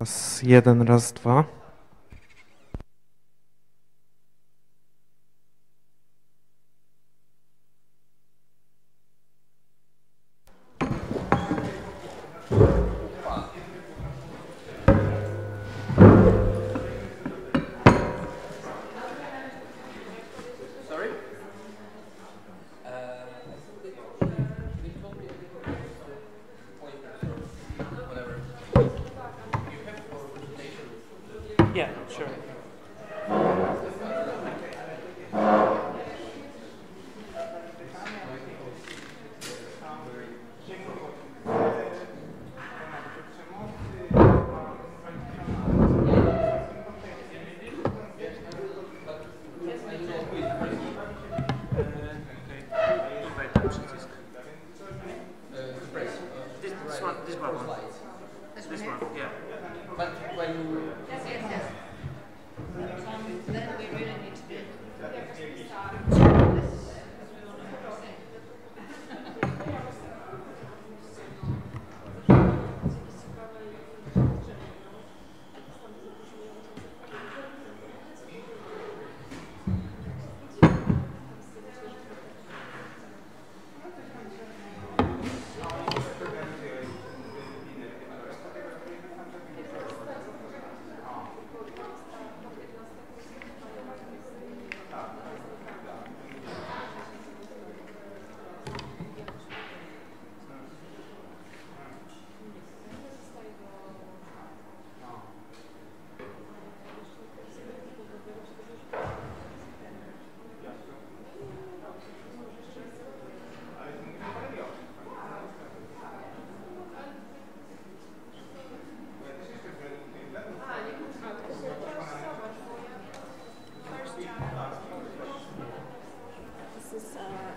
Raz, jeden, raz, dwa. Yeah, sure.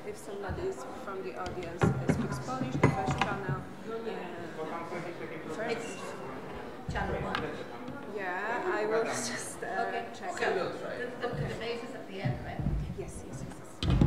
If somebody is from the audience speaks Polish, the first channel. First channel one. Yeah, I will just okay. check. So the debate is at the end, right? Yes, yes, yes.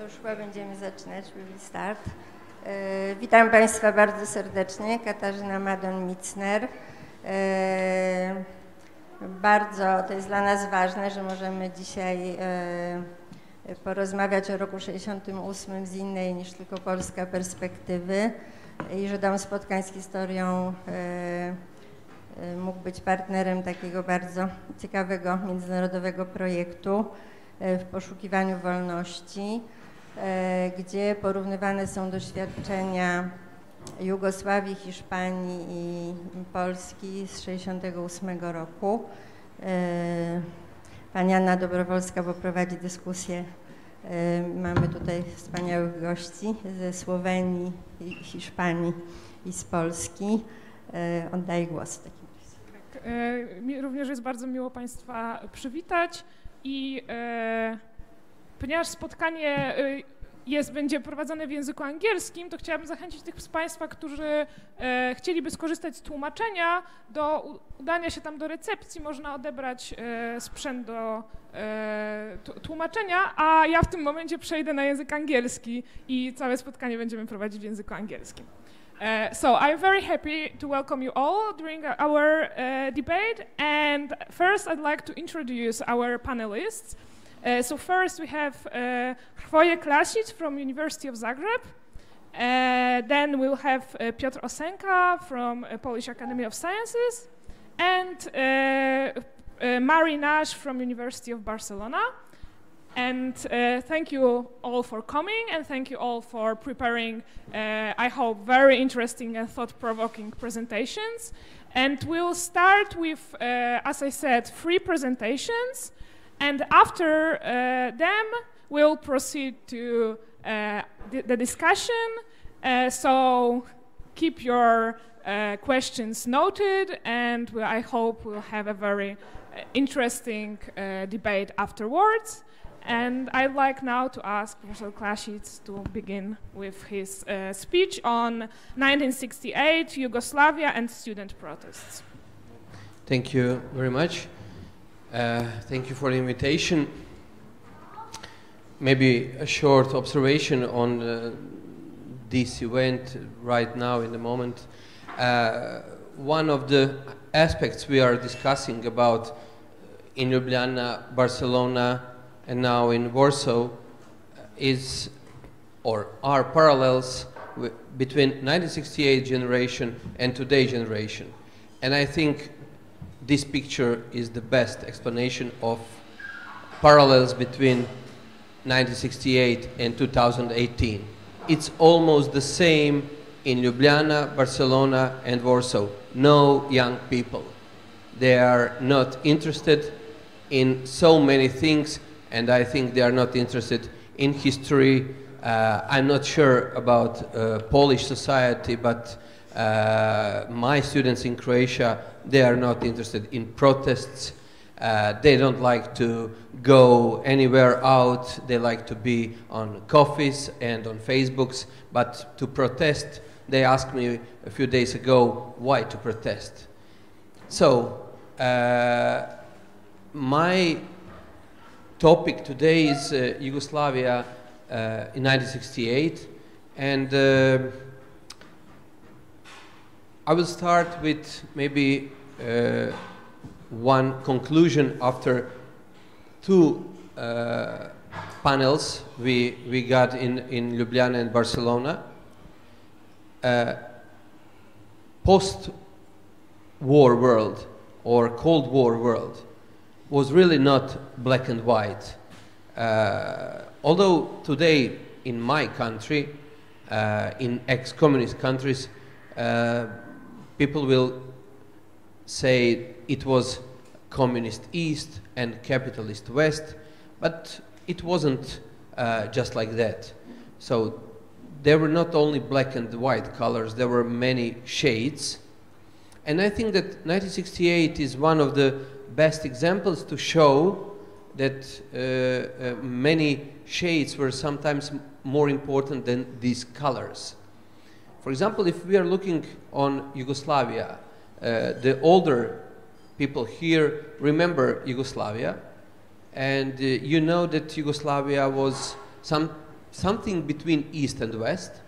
już chyba będziemy zaczynać, we will start. Witam Państwa bardzo serdecznie, Katarzyna Madon-Micner. Bardzo to jest dla nas ważne, że możemy dzisiaj porozmawiać o roku 68 z innej niż tylko polska perspektywy i że Dom Spotkań z Historią mógł być partnerem takiego bardzo ciekawego międzynarodowego projektu w poszukiwaniu wolności, gdzie porównywane są doświadczenia Jugosławii, Hiszpanii i Polski z 1968 roku. Pani Anna Dobrowolska poprowadzi dyskusję. Mamy tutaj wspaniałych gości ze Słowenii, Hiszpanii i z Polski. Oddaję głos w takim razie. Tak, mi również jest bardzo miło Państwa przywitać i ponieważ spotkanie będzie prowadzone w języku angielskim, to chciałabym zachęcić tych z Państwa, którzy chcieliby skorzystać z tłumaczenia, do udania się tam do recepcji. Można odebrać sprzęt do tłumaczenia, a ja w tym momencie przejdę na język angielski i całe spotkanie będziemy prowadzić w języku angielskim. So I'm very happy to welcome you all during our debate, and first I'd like to introduce our panelists. So first we have Hrvoje Klasić from University of Zagreb. Then we'll have Piotr Osęka from Polish Academy of Sciences, and Mary Nash from University of Barcelona. And thank you all for coming, and thank you all for preparing, I hope, very interesting and thought-provoking presentations. And we'll start with, as I said, 3 presentations. And after them, we'll proceed to the discussion. So keep your questions noted, and I hope we'll have a very interesting debate afterwards. And I'd like now to ask Professor Klasić to begin with his speech on 1968, Yugoslavia and student protests. Thank you very much. Thank you for the invitation. Maybe a short observation on this event right now in the moment. One of the aspects we are discussing about in Ljubljana, Barcelona, and now in Warsaw is, or are parallels between 1968 generation and today's generation. And I think this picture is the best explanation of parallels between 1968 and 2018. It's almost the same in Ljubljana, Barcelona, and Warsaw. No young people. They are not interested in so many things, and I think they are not interested in history. I'm not sure about Polish society, but my students in Croatia, they are not interested in protests. They don't like to go anywhere out. They like to be on coffees and on Facebooks, but to protest, they asked me a few days ago, why to protest? So, my topic today is Yugoslavia in 1968, and I will start with maybe one conclusion after 2 panels we got in Ljubljana and Barcelona. Post-war world or Cold War world was really not black and white. Although today in my country, in ex-communist countries, people will say it was communist East and capitalist West, but it wasn't just like that. So there were not only black and white colors, there were many shades. And I think that 1968 is one of the best examples to show that many shades were sometimes more important than these colors. For example, if we are looking on Yugoslavia, the older people here remember Yugoslavia, and you know that Yugoslavia was something between East and West.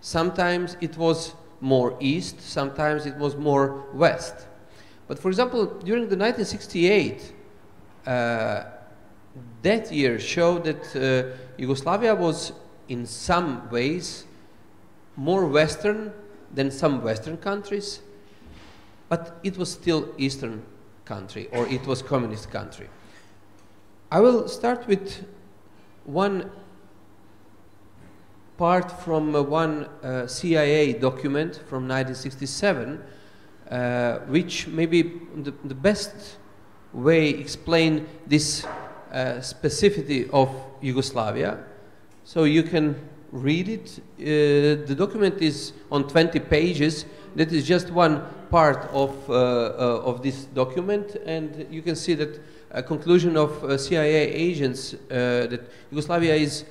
Sometimes it was more East, sometimes it was more West. But for example, during the 1968, that year showed that Yugoslavia was in some ways more Western than some Western countries, but it was still Eastern country, or it was communist country. I will start with one part from one CIA document from 1967, which maybe the best way explain this specificity of Yugoslavia. So you can read it. The document is on 20 pages. That is just one part of this document, and you can see that a conclusion of CIA agents that Yugoslavia is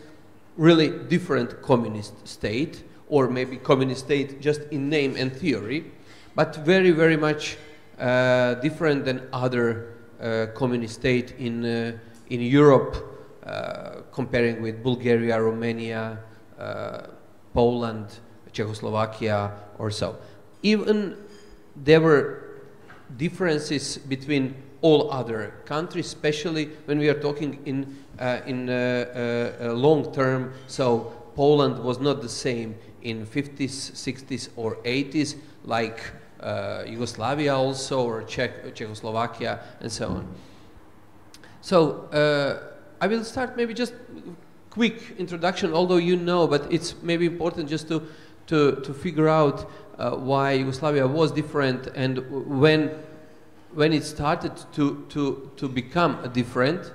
really different communist state, or maybe communist state just in name and theory, but very, very much different than other communist state in Europe, comparing with Bulgaria, Romania, Poland, Czechoslovakia, or so. Even there were differences between all other countries, especially when we are talking in long term. So Poland was not the same in 50s, 60s, or 80s, like Yugoslavia also, or Czechoslovakia, and so on. So I will start maybe just quick introduction, although you know, but it's maybe important just to figure out why Yugoslavia was different and when it started to become different.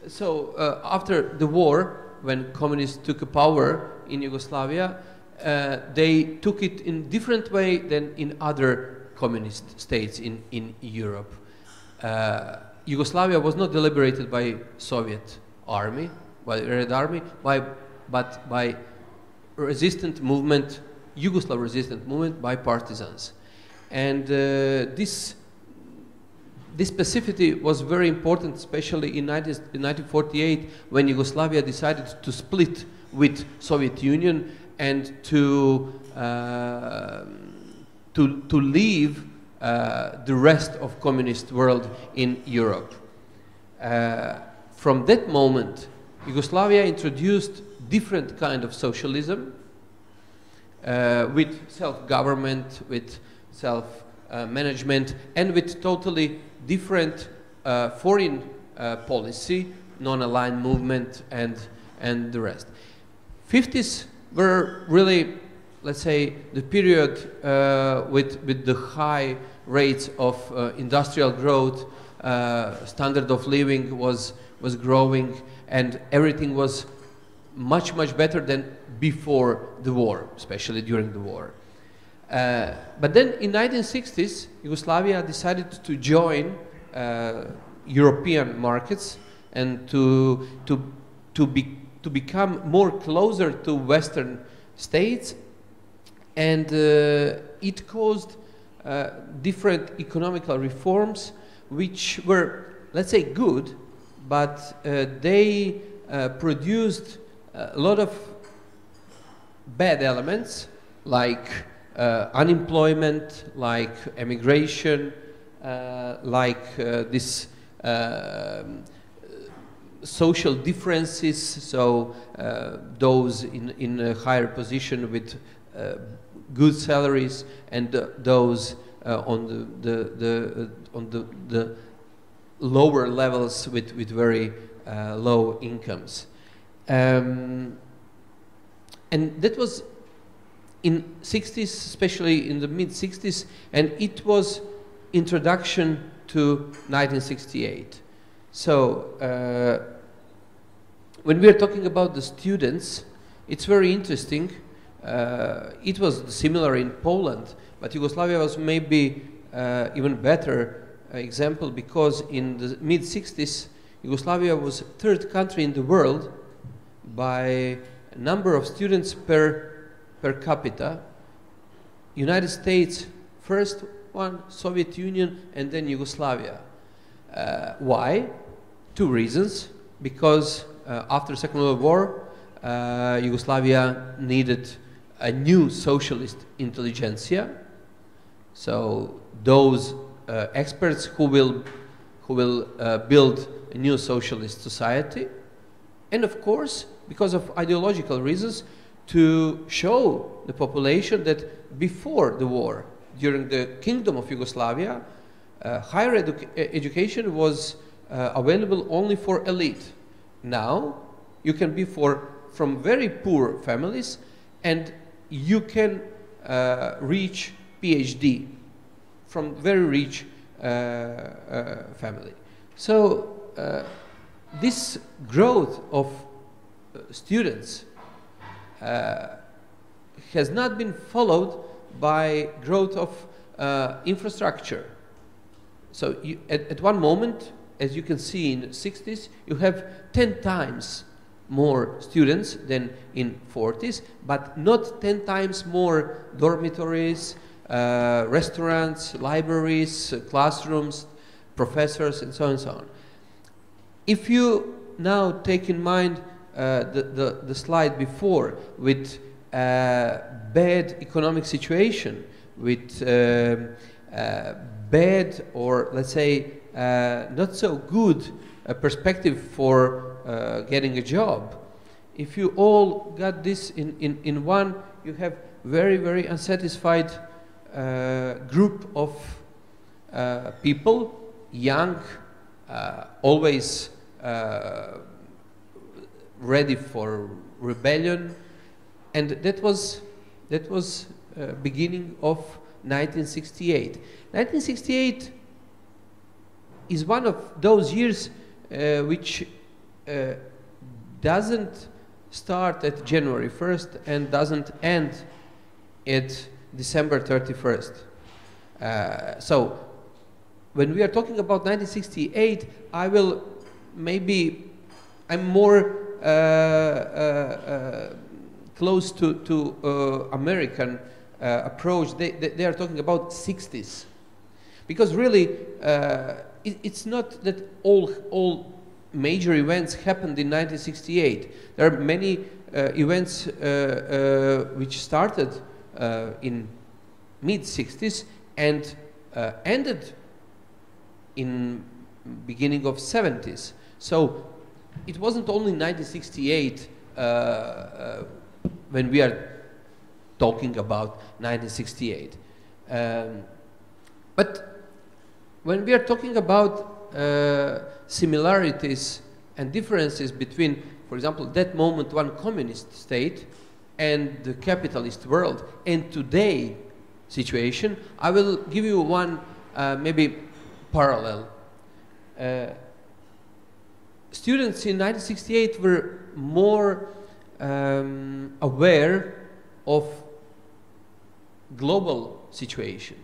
So after the war, when communists took power in Yugoslavia, they took it in different way than in other communist states in Europe. Yugoslavia was not liberated by Soviet army, by Red Army, but by resistant movement, Yugoslav resistant movement by partisans. And this specificity was very important, especially in 1948, when Yugoslavia decided to split with Soviet Union and to leave the rest of communist world in Europe. From that moment, Yugoslavia introduced different kind of socialism with self-government, with self-management, and with totally different foreign policy, non-aligned movement, and the rest. 50s were really, let's say, the period with the high rates of industrial growth. Standard of living was growing, and everything was much better than before the war, especially during the war. But then in 1960s, Yugoslavia decided to join European markets and to become more closer to Western states, and it caused different economical reforms which were, let's say, good, but they produced a lot of bad elements, like unemployment, like emigration, like this social differences, so those in a higher position with good salaries, and those on the lower levels with very low incomes. And that was in 60s, especially in the mid-60s, and it was introduction to 1968. So when we are talking about the students, it's very interesting. It was similar in Poland, but Yugoslavia was maybe even better example, because in the mid-60s, Yugoslavia was third country in the world by number of students per capita. United States first one, Soviet Union, and then Yugoslavia. Why? Two reasons. Because after Second World War, Yugoslavia needed a new socialist intelligentsia. So those experts who will build a new socialist society, and of course, because of ideological reasons, to show the population that before the war, during the Kingdom of Yugoslavia, higher education was available only for elite. Now, you can be from very poor families, and you can reach PhD from very rich family. So this growth of students has not been followed by growth of infrastructure. So at one moment, as you can see in the 60s, you have 10 times more students than in 40s, but not 10 times more dormitories, restaurants, libraries, classrooms, professors, and so on and so on. If you now take in mind the slide before with bad economic situation, with bad, or let's say not so good perspective for getting a job, if you all got this in one, you have very, very unsatisfied group of people, young, always ready for rebellion, and that was beginning of 1968. 1968 is one of those years which doesn't start at January 1st and doesn't end at December 31st. So when we are talking about 1968, I'm more close to American approach. They are talking about 60s. Because really, it's not that all major events happened in 1968. There are many events which started in mid-60s and ended in beginning of 70s. So it wasn't only 1968 when we are talking about 1968. But when we are talking about similarities and differences between, for example, that moment one communist state and the capitalist world and today situation, I will give you one maybe parallel. Students in 1968 were more aware of global situation.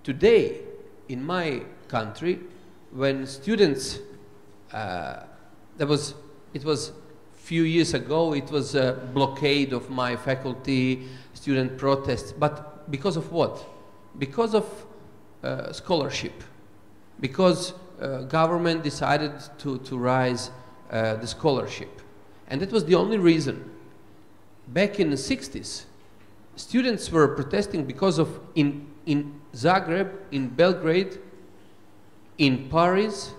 Today, in my country, when students, it was few years ago, it was a blockade of my faculty, student protests, but because of what? Because of scholarship, because government decided to raise the scholarship. And that was the only reason. Back in the 60s, students were protesting because of, in Zagreb, in Belgrade, in Paris,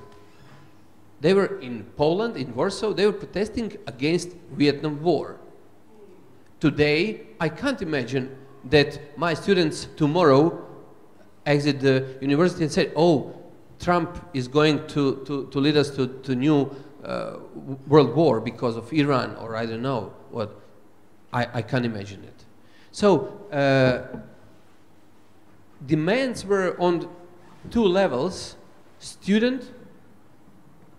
they were in Poland, in Warsaw, they were protesting against Vietnam War. Today, I can't imagine that my students tomorrow exit the university and say, oh, Trump is going to lead us to new world war because of Iran, or I don't know what. I can't imagine it. So demands were on two levels: student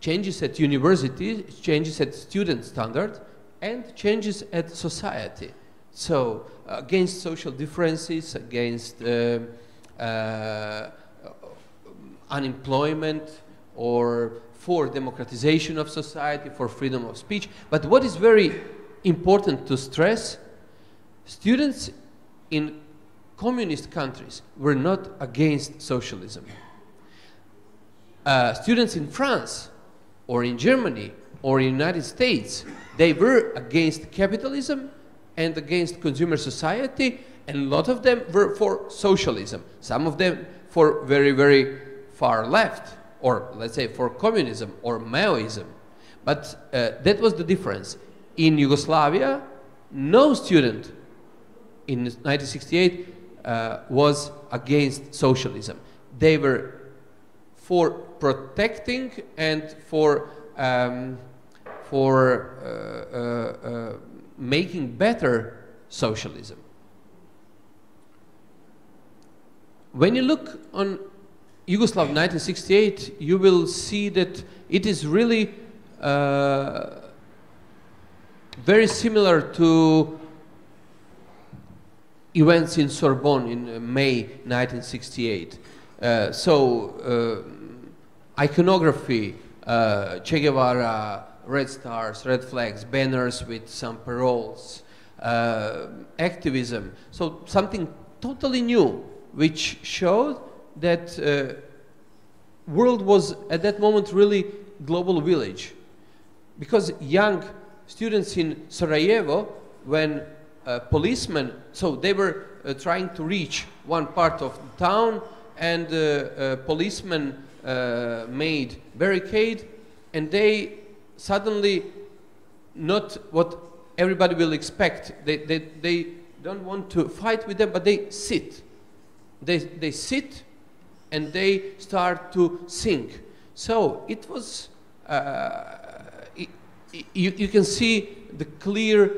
changes at university, changes at student standard, and changes at society. So against social differences, against unemployment, or for democratization of society, for freedom of speech. But what is very important to stress, students in communist countries were not against socialism. Students in France, or in Germany, or in the United States, They were against capitalism and against consumer society, and a lot of them were for socialism. Some of them for very, very far left, or let's say for communism or Maoism. But that was the difference. In Yugoslavia, no student in 1968 was against socialism. They were for protecting and for making better socialism. When you look on Yugoslavia 1968, you will see that it is really very similar to events in Sorbonne in May 1968. Iconography, Che Guevara, red stars, red flags, banners with some paroles, activism. So something totally new, which showed that world was at that moment really global village. Because young students in Sarajevo, when policemen, so they were trying to reach one part of the town, and policemen made barricade, and they suddenly, not what everybody will expect, they don't want to fight with them, but they sit. They sit and they start to sing. So it was, you can see the clear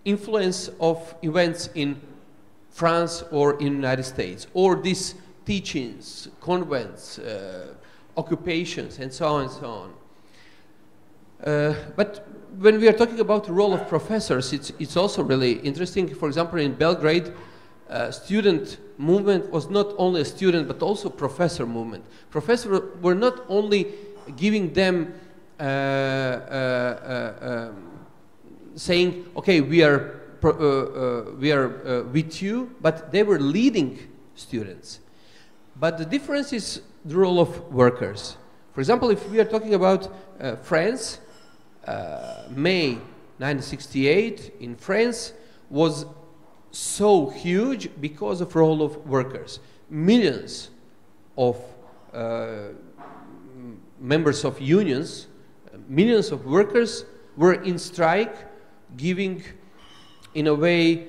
influence of events in France or in the United States, or these teachings, convents, occupations, and so on and so on. But when we are talking about the role of professors, it's also really interesting. For example, in Belgrade, student movement was not only a student but also professor movement. Professors were not only giving them saying, okay, we are with you, but they were leading students. But the difference is the role of workers. For example, if we are talking about France, May 1968 in France was so huge because of role of workers. Millions of members of unions, millions of workers were in strike, giving, in a way,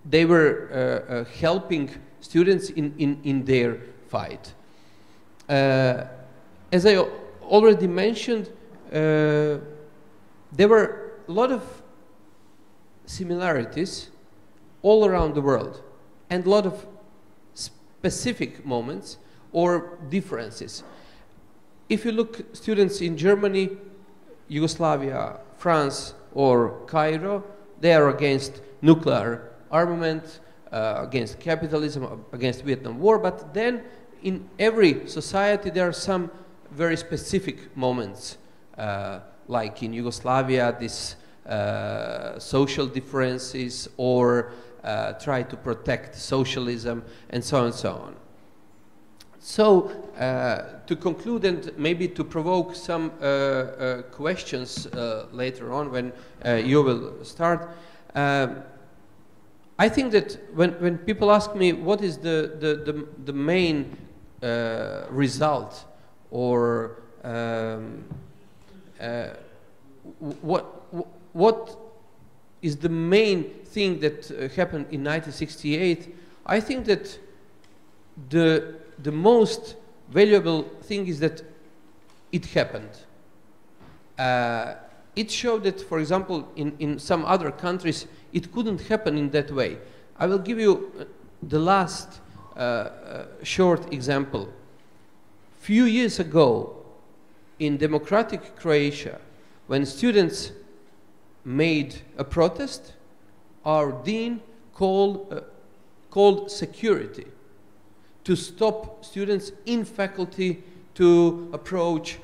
they were helping students in their fight. As I already mentioned, there were a lot of similarities all around the world, and a lot of specific moments or differences. If you look students in Germany, Yugoslavia, France, or Cairo, they are against nuclear armament, against capitalism, against Vietnam War, but then in every society there are some very specific moments, like in Yugoslavia, this social differences, or try to protect socialism, and so on and so on. So, to conclude and maybe to provoke some questions later on when you will start, I think that when people ask me what is the main result, or what is the main thing that happened in 1968, I think that the most valuable thing is that it happened. It showed that, for example, in some other countries, it couldn't happen in that way. I will give you the last short example. Few years ago, in democratic Croatia, when students made a protest, our dean called security to stop students in faculty to approach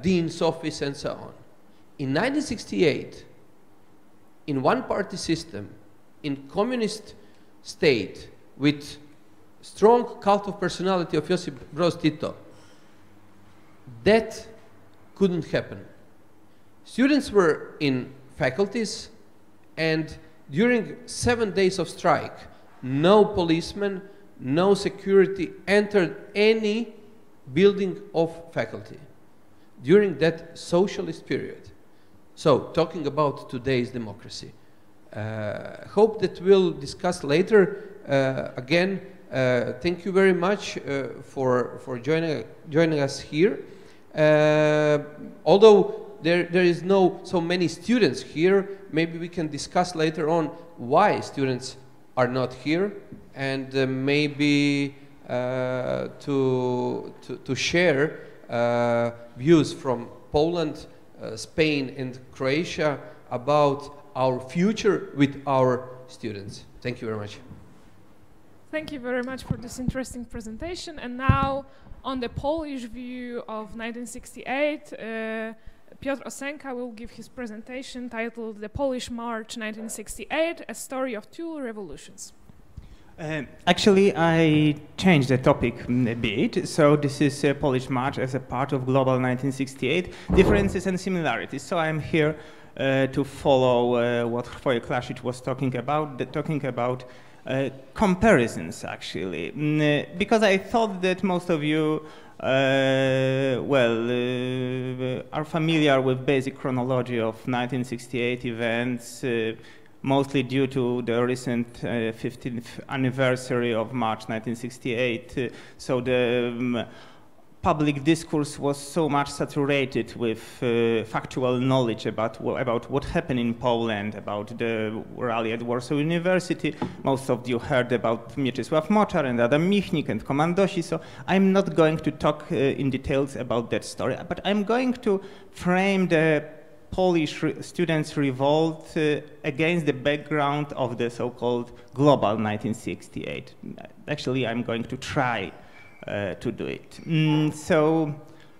dean's office and so on. In 1968, in one-party system, in communist state with strong cult of personality of Josip Broz Tito. That couldn't happen. Students were in faculties, and during 7 days of strike, no policeman, no security entered any building of faculty during that socialist period. So, talking about today's democracy. Hope that we'll discuss later. Again, thank you very much for joining us here. Although there is no so many students here, maybe we can discuss later on why students are not here, and maybe to share views from Poland, Spain and Croatia about our future with our students. Thank you very much. Thank you very much for this interesting presentation. And now, on the Polish view of 1968, Piotr Osęka will give his presentation titled The Polish March 1968, A Story of Two Revolutions. Actually, I changed the topic a bit. So this is a Polish March as a part of Global 1968, differences and similarities. So I'm here to follow what Hrvoje Klasić was talking about comparisons, actually, because I thought that most of you are familiar with basic chronology of 1968 events, mostly due to the recent 15th anniversary of March 1968. So the public discourse was so much saturated with factual knowledge about what happened in Poland, about the rally at Warsaw University. Most of you heard about Mieczysław Moczar and Adam Michnik and Komandosi, so I'm not going to talk in details about that story, but I'm going to frame the Polish students' revolt against the background of the so-called Global 1968. Actually, I'm going to try to do it. So,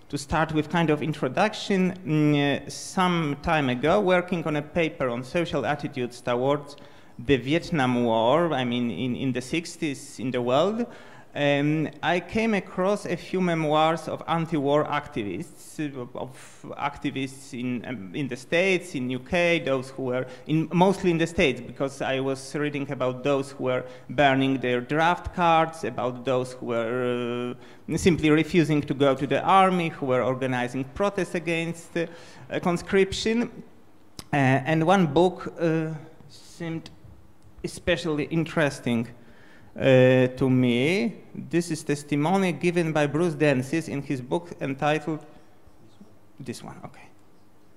to start with kind of introduction, some time ago, working on a paper on social attitudes towards the Vietnam War, I mean in the 60s in the world, I came across a few memoirs of anti-war activists, in the States, in UK, those who were mostly in the States, because I was reading about those who were burning their draft cards, about those who were simply refusing to go to the army, who were organizing protests against conscription. And one book seemed especially interesting to me. This is testimony given by Bruce Densis in his book entitled, this one, okay,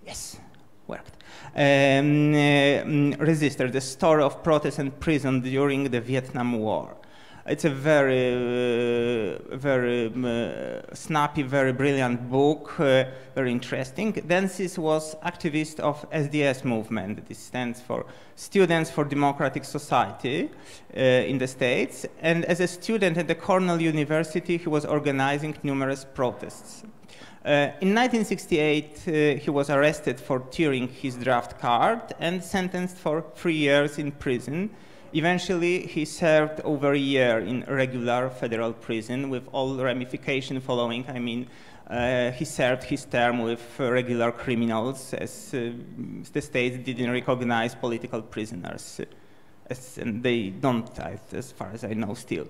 yes, worked. Resistor, the story of protest and prison during the Vietnam War. It's a very snappy, very brilliant book, very interesting. Densis was activist of SDS movement. This stands for Students for Democratic Society in the States. And as a student at the Cornell University, he was organizing numerous protests. In 1968, he was arrested for tearing his draft card and sentenced for 3 years in prison. Eventually, he served over a year in regular federal prison with all ramifications following. I mean, he served his term with regular criminals, as the states didn't recognize political prisoners, and they don't, as far as I know, still.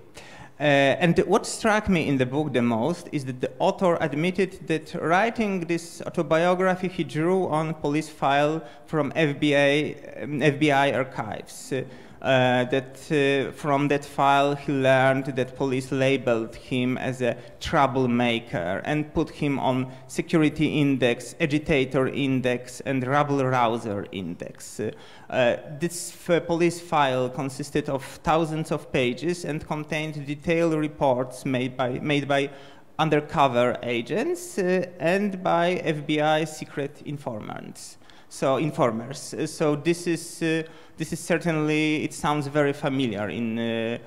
And what struck me in the book the most is that the author admitted that writing this autobiography, he drew on police file from FBI archives. From that file he learned that police labeled him as a troublemaker and put him on security index, agitator index, and rabble-rouser index. This police file consisted of thousands of pages and contained detailed reports made by undercover agents and by FBI secret informers. So this is certainly, it sounds very familiar in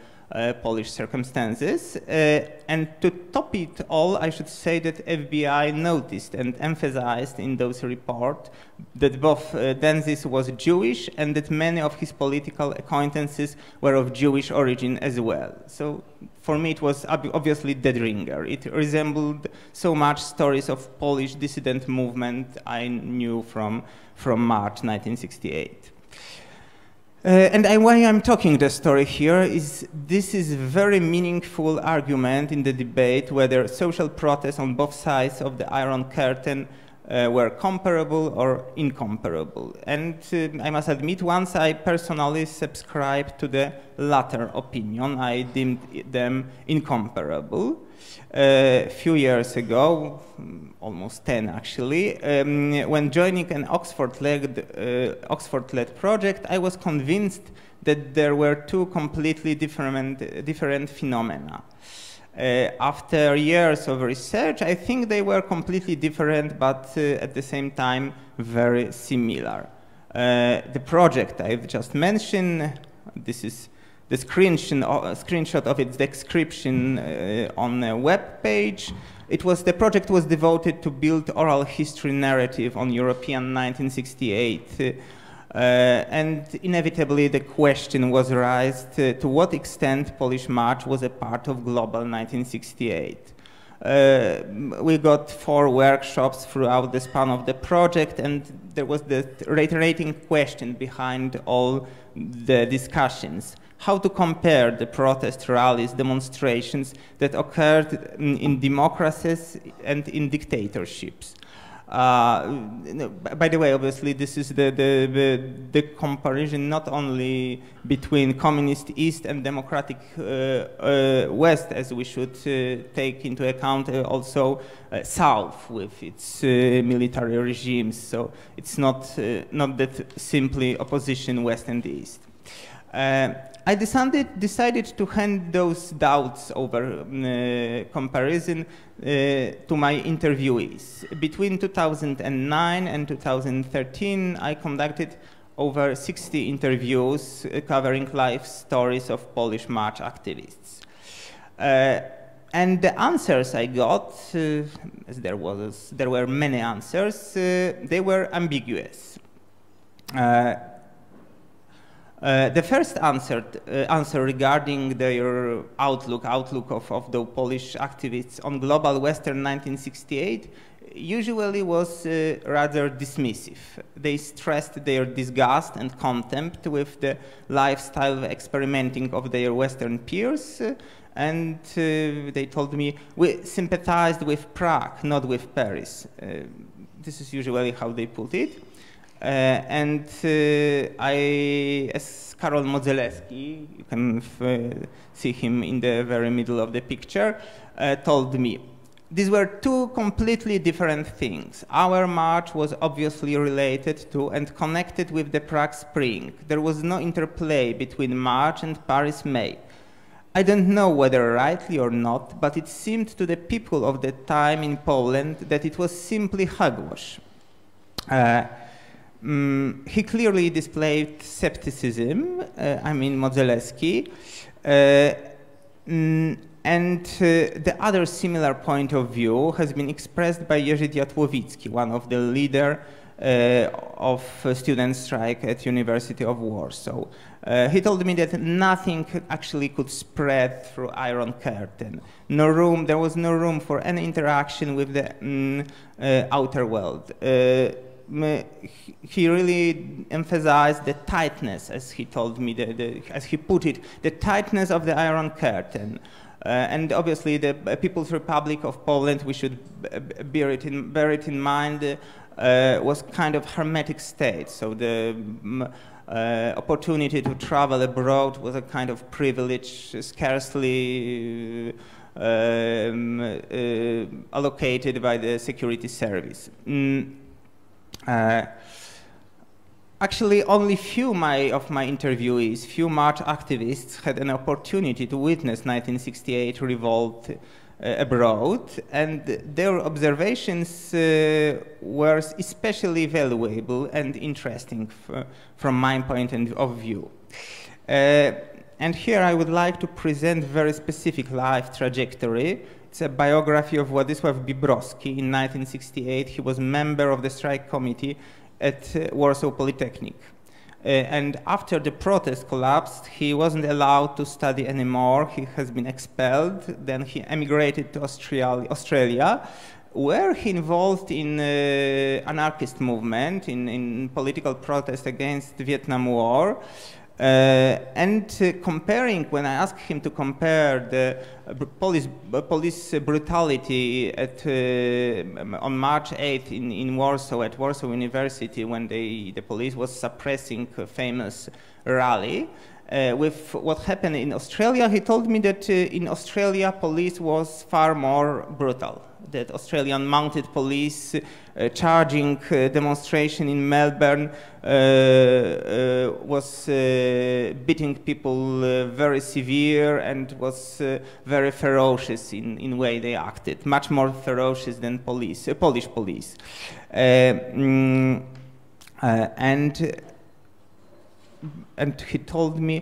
Polish circumstances. And to top it all, I should say that FBI noticed and emphasized in those reports that both Denzis was Jewish and that many of his political acquaintances were of Jewish origin as well. So for me it was obviously dead ringer. It resembled so much stories of Polish dissident movement I knew from March 1968. And why I'm talking the story here is this is a very meaningful argument in the debate whether social protests on both sides of the Iron Curtain were comparable or incomparable. And I must admit, once I personally subscribed to the latter opinion, I deemed them incomparable. A few years ago, almost 10 actually, when joining an Oxford-led project, I was convinced that there were two completely different phenomena. After years of research, I think they were completely different, but at the same time very similar. The project I've just mentioned, this is the screenshot of its description on a web page. The project was devoted to build oral history narrative on European 1968. And inevitably the question was raised to what extent Polish March was a part of global 1968. We got 4 workshops throughout the span of the project, and there was the reiterating question behind all the discussions: how to compare the protest rallies, demonstrations that occurred in democracies and in dictatorships. By the way, obviously, this is the comparison not only between communist East and democratic West, as we should take into account also South with its military regimes. So it's not that simply opposition West and East. I decided to hand those doubts over comparison to my interviewees. Between 2009 and 2013, I conducted over 60 interviews covering life stories of Polish March activists. And the answers I got, as there were many answers, they were ambiguous. The first answer regarding their outlook of the Polish activists on global Western 1968 usually was rather dismissive. They stressed their disgust and contempt with the lifestyle of experimenting of their Western peers, and they told me, we sympathized with Prague, not with Paris. This is usually how they put it. As Karol Modzelewski, you can see him in the very middle of the picture, told me, these were two completely different things. Our march was obviously related to and connected with the Prague Spring. There was no interplay between March and Paris May. I don't know whether rightly or not, but it seemed to the people of the time in Poland that it was simply hogwash. He clearly displayed skepticism, Modzelewski, and the other similar point of view has been expressed by Jerzy Diatłowicki, one of the leaders of student strike at Uniwersytetu of Warsaw. He told me that nothing actually could spread through Iron Curtain. There was no room for any interaction with the outer world. He really emphasized the tightness, as he told me, as he put it, the tightness of the Iron Curtain. And obviously the People's Republic of Poland, we should bear it in mind, was kind of hermetic state. So the opportunity to travel abroad was a kind of privilege scarcely allocated by the security service. Actually, only few of my interviewees, few March activists had an opportunity to witness 1968 revolt abroad, and their observations were especially valuable and interesting from my point of view. And here I would like to present very specific life trajectory. It's a biography of Władysław Bibrowski. In 1968, he was member of the strike committee at Warsaw Polytechnic. And after the protest collapsed, he wasn't allowed to study anymore. He has been expelled. Then he emigrated to Australia, where he involved in anarchist movement, in political protest against the Vietnam War. Comparing, when I asked him to compare the police brutality on March 8th in Warsaw, at Warsaw University, when the police was suppressing a famous rally, with what happened in Australia, he told me that in Australia police was far more brutal. That Australian mounted police charging demonstration in Melbourne was beating people very severe and was very ferocious in way they acted, much more ferocious than Polish police. And he told me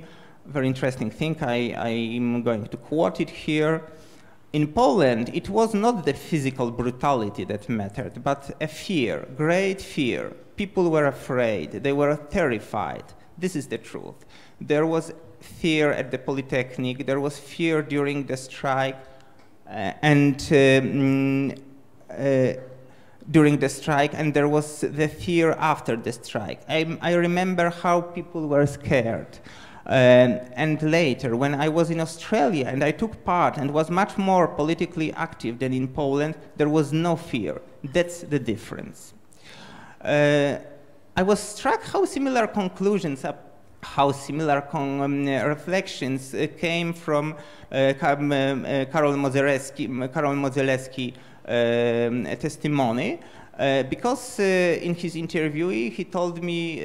a very interesting thing. I'm going to quote it here. In Poland, it was not the physical brutality that mattered, but a fear, great fear. People were afraid, they were terrified. This is the truth. There was fear at the Polytechnic, there was fear during the strike, and there was the fear after the strike. I remember how people were scared. And later, when I was in Australia and I took part and was much more politically active than in Poland, there was no fear. That's the difference. I was struck how similar conclusions, how similar reflections came from Karol Modzelewski testimony, because in his interview he told me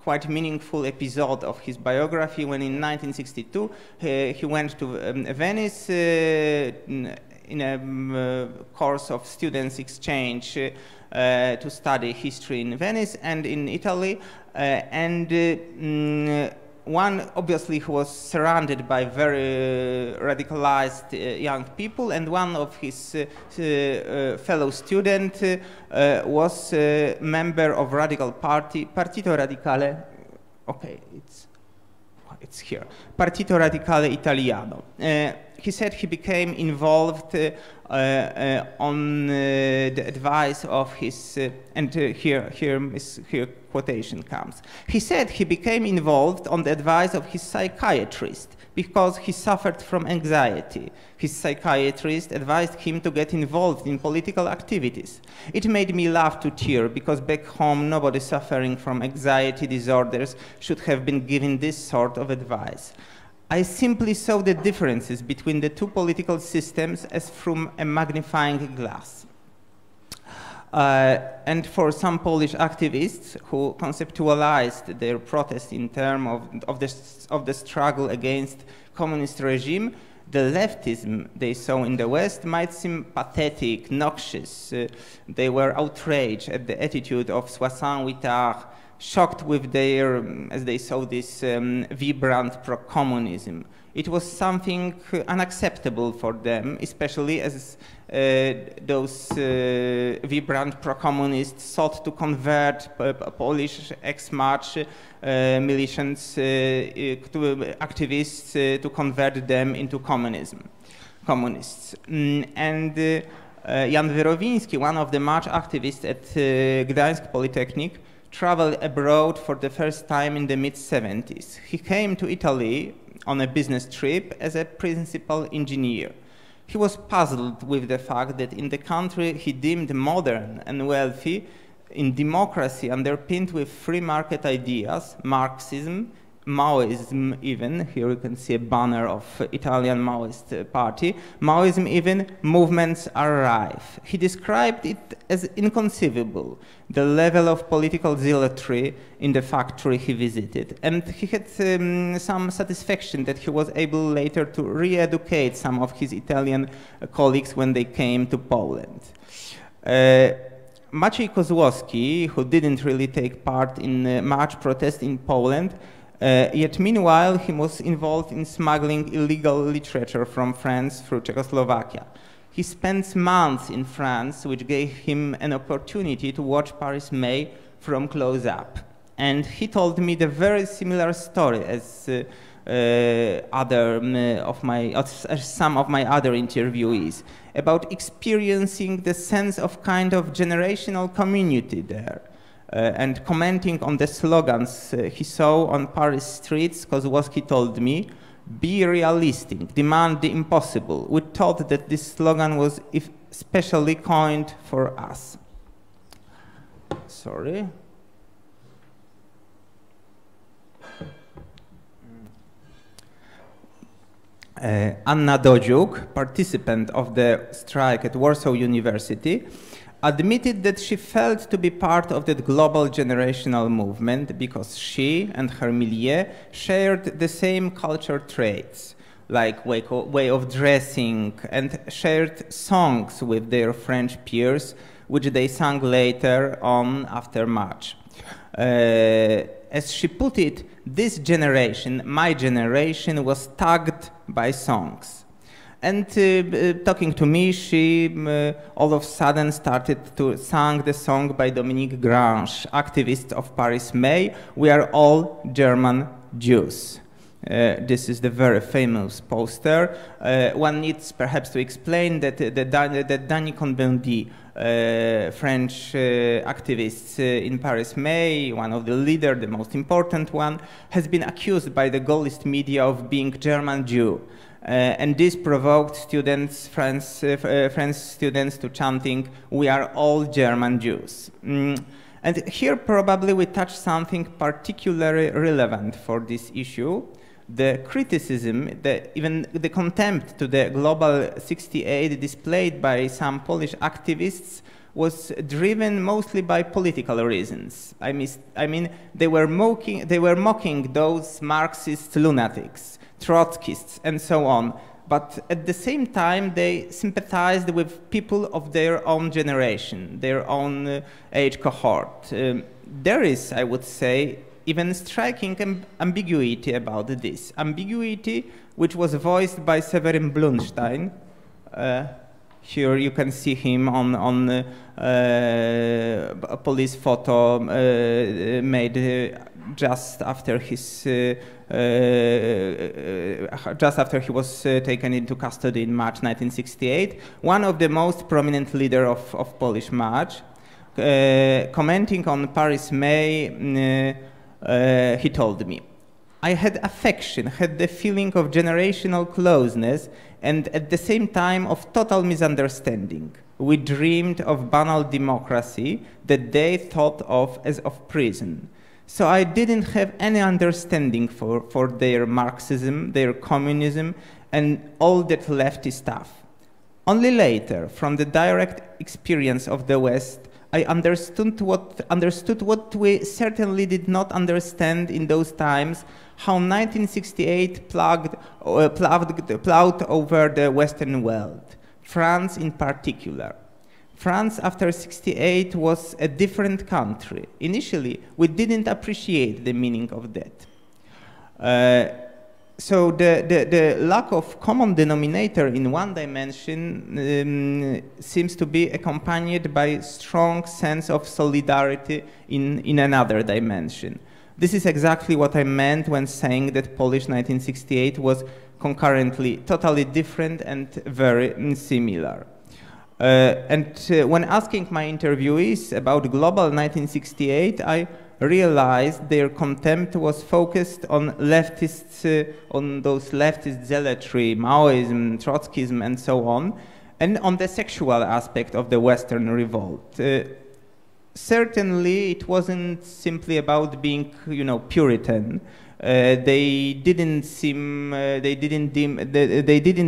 quite meaningful episode of his biography when in 1962 he went to Venice in a course of students' exchange to study history in Venice and in Italy, one obviously who was surrounded by very radicalized young people, and one of his fellow students was a member of radical party, Partito Radicale, okay, it's here, Partito Radicale Italiano. He said he became involved on the advice of his, and here quotation comes. He said he became involved on the advice of his psychiatrist because he suffered from anxiety. His psychiatrist advised him to get involved in political activities. It made me laugh to tear because back home nobody suffering from anxiety disorders should have been given this sort of advice. I simply saw the differences between the two political systems as from a magnifying glass. And for some Polish activists who conceptualized their protest in terms of the struggle against communist regime, the leftism they saw in the West might seem pathetic, noxious. They were outraged at the attitude of Soissons-Huitard, shocked with their, as they saw this, vibrant pro-communism. It was something unacceptable for them, especially as those vibrant pro-communists sought to convert Polish ex-March militiants, activists, to convert them into communists. And Jan Wyrowiński, one of the March activists at Gdańsk Polytechnic, traveled abroad for the first time in the mid-70s. He came to Italy on a business trip as a principal engineer. He was puzzled with the fact that in the country he deemed modern and wealthy, in democracy underpinned with free market ideas, Marxism, Maoism even, here you can see a banner of Italian Maoist party, Maoism even, movements are rife. He described it as inconceivable, the level of political zealotry in the factory he visited. And he had some satisfaction that he was able later to re-educate some of his Italian colleagues when they came to Poland. Maciej Kozłowski, who didn't really take part in March protest in Poland, Yet meanwhile, he was involved in smuggling illegal literature from France through Czechoslovakia. He spent months in France, which gave him an opportunity to watch Paris May from close up. And he told me the very similar story as some of my other interviewees about experiencing the sense of kind of generational community there. And commenting on the slogans he saw on Paris streets, because what he told me, be realistic, demand the impossible. We thought that this slogan was especially coined for us. Sorry. Anna Dobrowolska, participant of the strike at Warsaw University, admitted that she felt to be part of that global generational movement because she and her milieu shared the same culture traits, like way of dressing, and shared songs with their French peers, which they sang later on after March. As she put it, this generation, my generation, was tagged by songs. And talking to me, she all of a sudden started to sing the song by Dominique Grange, activist of Paris May, "We are all German Jews." This is the very famous poster. One needs perhaps to explain that Danny Cohn-Bendit, French activist in Paris May, one of the leaders, the most important one, has been accused by the Gaullist media of being German Jew. And this provoked students, French students, to chanting, "We are all German Jews." And here probably we touch something particularly relevant for this issue. The criticism, even the contempt to the Global 68 displayed by some Polish activists was driven mostly by political reasons. I mean, they were mocking those Marxist lunatics, Trotskyists, and so on. But at the same time, they sympathized with people of their own generation, their own age cohort. There is, I would say, even striking ambiguity about this. Ambiguity which was voiced by Severin Blunstein. Here you can see him on a police photo made just after he was taken into custody in March 1968. One of the most prominent leaders of Polish March, commenting on Paris May. He told me, "I had affection, had the feeling of generational closeness, and at the same time of total misunderstanding. We dreamed of banal democracy that they thought of as of prison. So I didn't have any understanding for their Marxism, their communism, and all that lefty stuff. Only later, from the direct experience of the West, I understood what we certainly did not understand in those times, how 1968 plowed over the Western world, France in particular. France after 68 was a different country. Initially, we didn't appreciate the meaning of that. So the lack of common denominator in one dimension seems to be accompanied by strong sense of solidarity in another dimension. This is exactly what I meant when saying that Polish 1968 was concurrently totally different and very similar. When asking my interviewees about global 1968, I realized their contempt was focused on leftists, on those leftist zealotry, Maoism, Trotskyism, and so on, and on the sexual aspect of the Western revolt. Certainly, it wasn't simply about being, Puritan. They didn't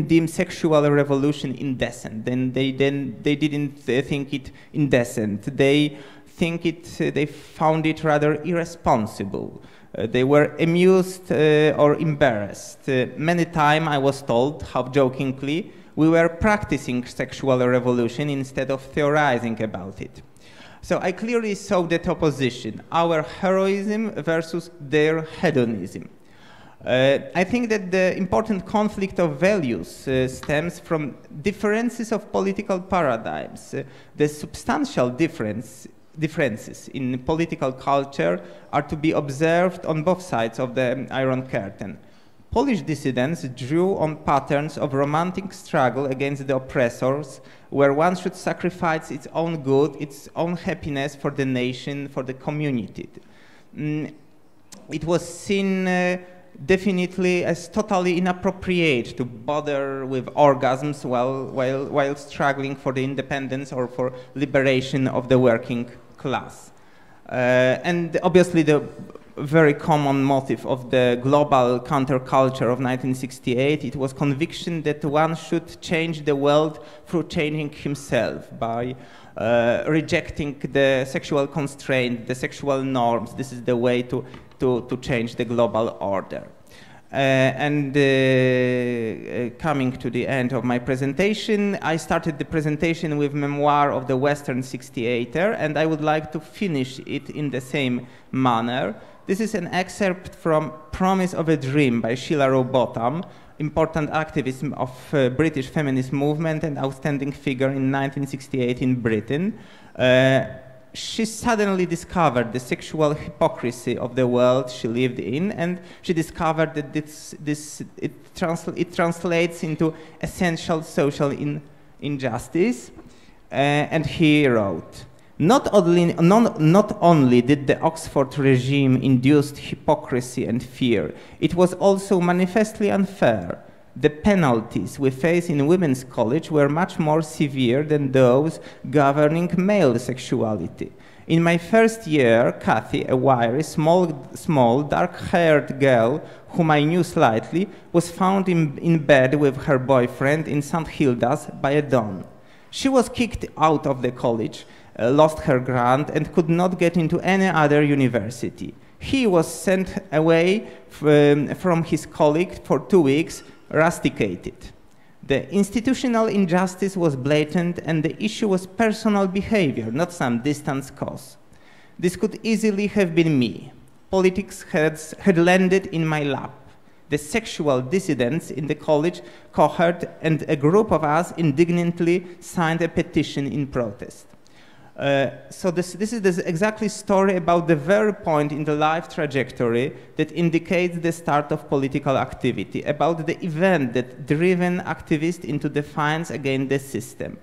deem sexual revolution indecent, and they didn't think it indecent. They found it rather irresponsible. They were amused or embarrassed. Many times I was told, half jokingly, we were practicing sexual revolution instead of theorizing about it. So I clearly saw that opposition, our heroism versus their hedonism. I think that the important conflict of values stems from differences of political paradigms. The substantial differences in political culture are to be observed on both sides of the Iron Curtain. Polish dissidents drew on patterns of romantic struggle against the oppressors, where one should sacrifice its own good, its own happiness for the nation, for the community. It was seen definitely as totally inappropriate to bother with orgasms while struggling for the independence or for liberation of the working class. And obviously the very common motive of the global counterculture of 1968, it was conviction that one should change the world through changing himself by rejecting the sexual constraint, the sexual norms. This is the way to change the global order. Coming to the end of my presentation, I started the presentation with memoir of the Western 68er, and I would like to finish it in the same manner. This is an excerpt from Promise of a Dream by Sheila Rowbottom, important activist of British feminist movement and outstanding figure in 1968 in Britain. She suddenly discovered the sexual hypocrisy of the world she lived in, and she discovered that it translates into essential social injustice. And he wrote, not only did the Oxford regime induce hypocrisy and fear, it was also manifestly unfair. The penalties we face in women's college were much more severe than those governing male sexuality. In my first year, Kathy, a wiry, small, dark-haired girl whom I knew slightly, was found in bed with her boyfriend in St. Hilda's by a don. She was kicked out of the college, lost her grant, and could not get into any other university. He was sent away from his colleague for 2 weeks, rusticated. The institutional injustice was blatant, and the issue was personal behavior, not some distant cause. This could easily have been me. Politics had landed in my lap. The sexual dissidents in the college cohort and a group of us indignantly signed a petition in protest. So this is the exactly story about the very point in the life trajectory that indicates the start of political activity, about the event that driven activists into defiance against the system.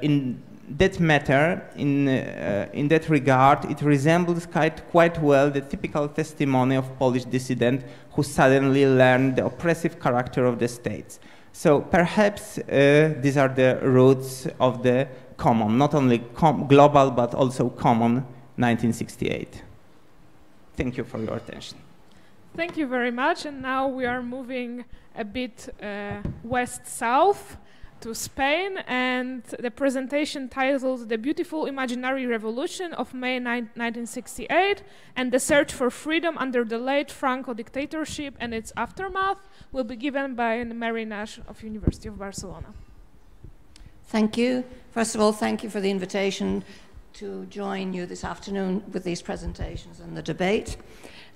In that matter, in that regard, it resembles quite well the typical testimony of Polish dissident who suddenly learned the oppressive character of the states. So perhaps these are the roots of the common, not only global, but also common 1968. Thank you for your attention. Thank you very much. And now we are moving a bit west-south to Spain, and the presentation titled The Beautiful Imaginary Revolution of May 1968 and the Search for Freedom Under the Late Franco Dictatorship and Its Aftermath will be given by Mary Nash of University of Barcelona. Thank you. First of all, thank you for the invitation to join you this afternoon with these presentations and the debate.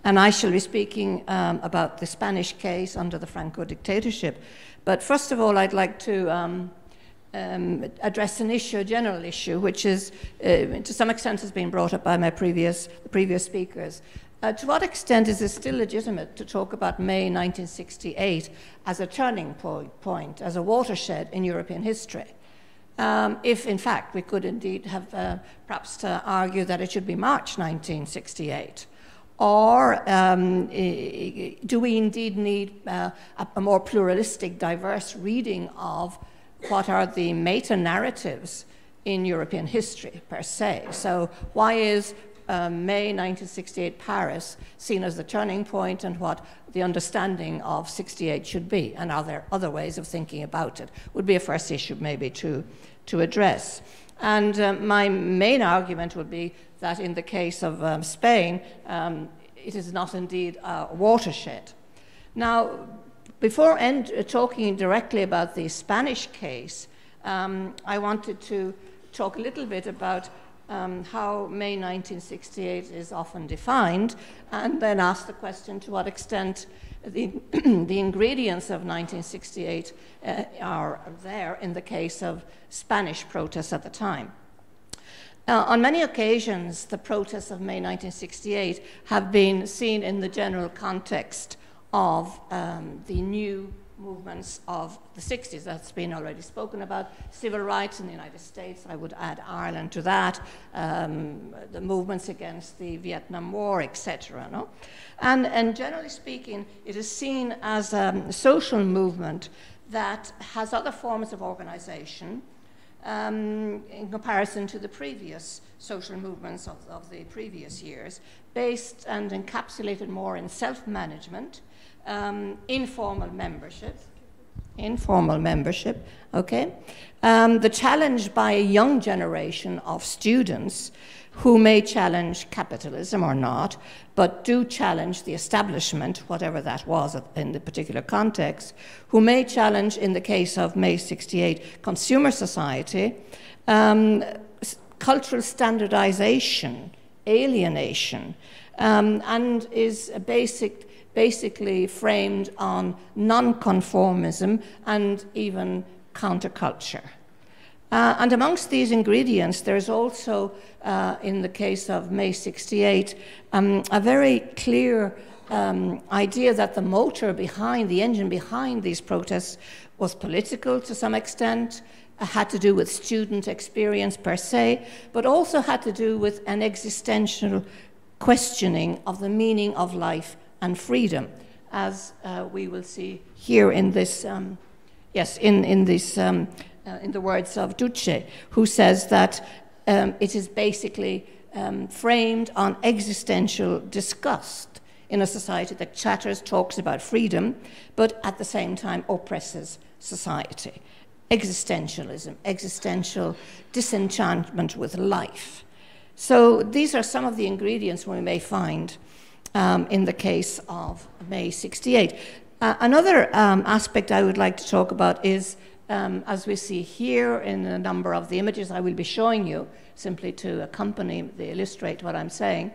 And I shall be speaking about the Spanish case under the Franco dictatorship. But first of all, I'd like to address an issue, a general issue, which is, to some extent, has been brought up by my previous speakers. To what extent is it still legitimate to talk about May 1968 as a turning point, as a watershed in European history? If, in fact, we could indeed have perhaps to argue that it should be March 1968. Or do we indeed need a more pluralistic, diverse reading of what are the meta-narratives in European history, per se? So why is May 1968 Paris seen as the turning point, and what the understanding of 68 should be? And are there other ways of thinking about it? Would be a first issue maybe to address. And my main argument would be that in the case of Spain, it is not indeed a watershed. Now, before talking directly about the Spanish case, I wanted to talk a little bit about how May 1968 is often defined, and then ask the question to what extent the ingredients of 1968 are there in the case of Spanish protests at the time. On many occasions, the protests of May 1968 have been seen in the general context of the new movements of the 60s. That's been already spoken about. Civil rights in the United States, I would add Ireland to that, the movements against the Vietnam War, etc. No? And generally speaking, it is seen as a social movement that has other forms of organization in comparison to the previous social movements of the previous years, based and encapsulated more in self-management, informal membership, okay? The challenge by a young generation of students who may challenge capitalism or not, but do challenge the establishment, whatever that was in the particular context, who may challenge, in the case of May 68, consumer society, cultural standardization, alienation, and is basically framed on nonconformism and even counterculture. And amongst these ingredients, there's also, in the case of May 68, a very clear idea that the motor behind, the engine behind these protests was political to some extent, had to do with student experience per se, but also had to do with an existential questioning of the meaning of life and freedom, as we will see here in this, in the words of Duce, who says that it is basically framed on existential disgust in a society that chatters, talks about freedom, but at the same time oppresses society. Existentialism, existential disenchantment with life. So these are some of the ingredients we may find in the case of May 68. Another aspect I would like to talk about is, as we see here in a number of the images I will be showing you, simply to illustrate what I'm saying,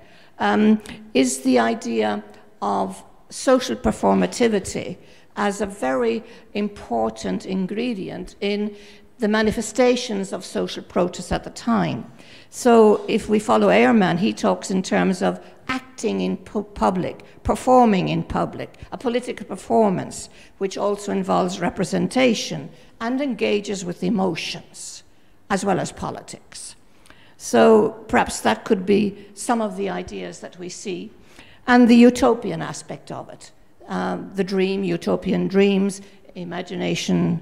is the idea of social performativity as a very important ingredient in the manifestations of social protest at the time. So if we follow Ehrman, he talks in terms of acting in public, performing in public, a political performance, which also involves representation and engages with emotions, as well as politics. So perhaps that could be some of the ideas that we see, and the utopian aspect of it. The dream, utopian dreams, imagination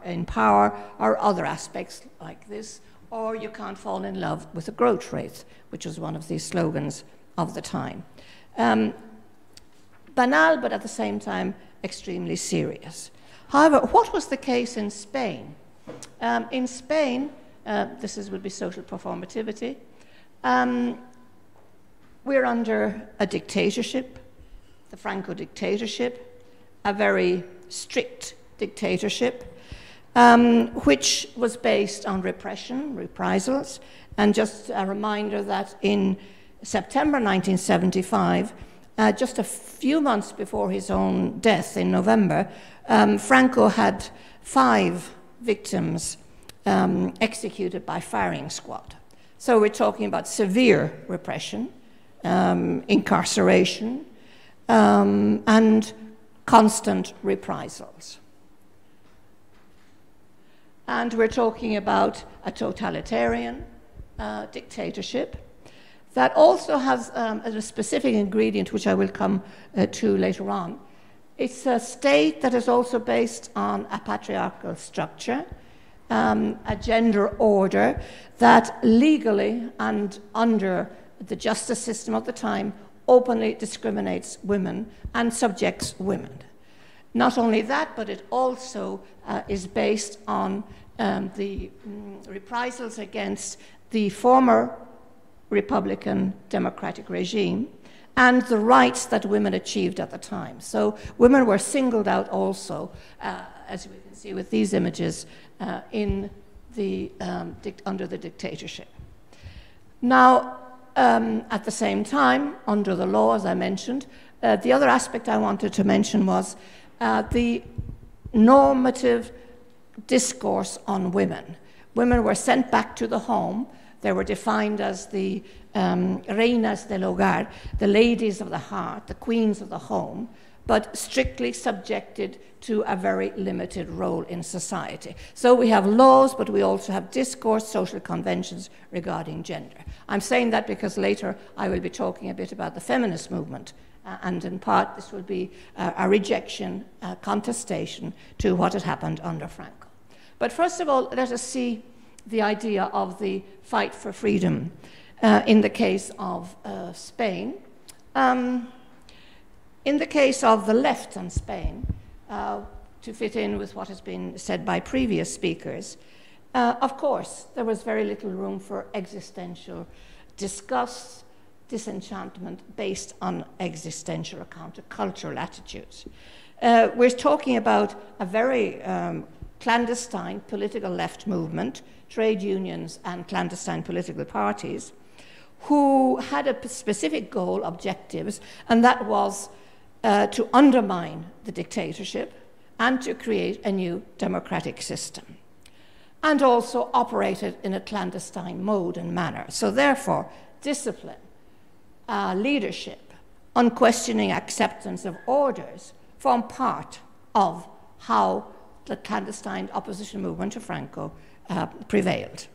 in power, or other aspects like this, or you can't fall in love with a growth rate, which was one of the slogans of the time. Banal, but at the same time, extremely serious. However, what was the case in Spain? In Spain, would be social performativity. We're under a dictatorship, the Franco dictatorship, a very strict dictatorship, which was based on repression, reprisals, and just a reminder that in September 1975, just a few months before his own death in November, Franco had 5 victims executed by firing squad. So we're talking about severe repression, incarceration, and constant reprisals. And we're talking about a totalitarian dictatorship that also has a specific ingredient, which I will come to later on. It's a state that is also based on a patriarchal structure, a gender order that legally and under the justice system of the time openly discriminates women and subjects women. Not only that, but it also is based on the reprisals against the former Republican democratic regime and the rights that women achieved at the time. So women were singled out also, as we can see with these images, under the dictatorship. Now, at the same time, under the law, as I mentioned, the other aspect I wanted to mention was the normative discourse on women. Women were sent back to the home. They were defined as the reinas del hogar, the ladies of the heart, the queens of the home, but strictly subjected to a very limited role in society. So we have laws, but we also have discourse, social conventions regarding gender. I'm saying that because later I will be talking a bit about the feminist movement, and in part this will be a rejection, a contestation to what had happened under Franco. But first of all, let us see the idea of the fight for freedom in the case of Spain. In the case of the left on Spain, to fit in with what has been said by previous speakers, of course, there was very little room for existential disgust, disenchantment based on existential or countercultural attitudes. We're talking about a very clandestine political left movement, trade unions and clandestine political parties, who had a specific goal, objectives, and that was to undermine the dictatorship and to create a new democratic system, and also operated in a clandestine mode and manner. So therefore, discipline, leadership, unquestioning acceptance of orders form part of how the clandestine opposition movement to Franco prevailed.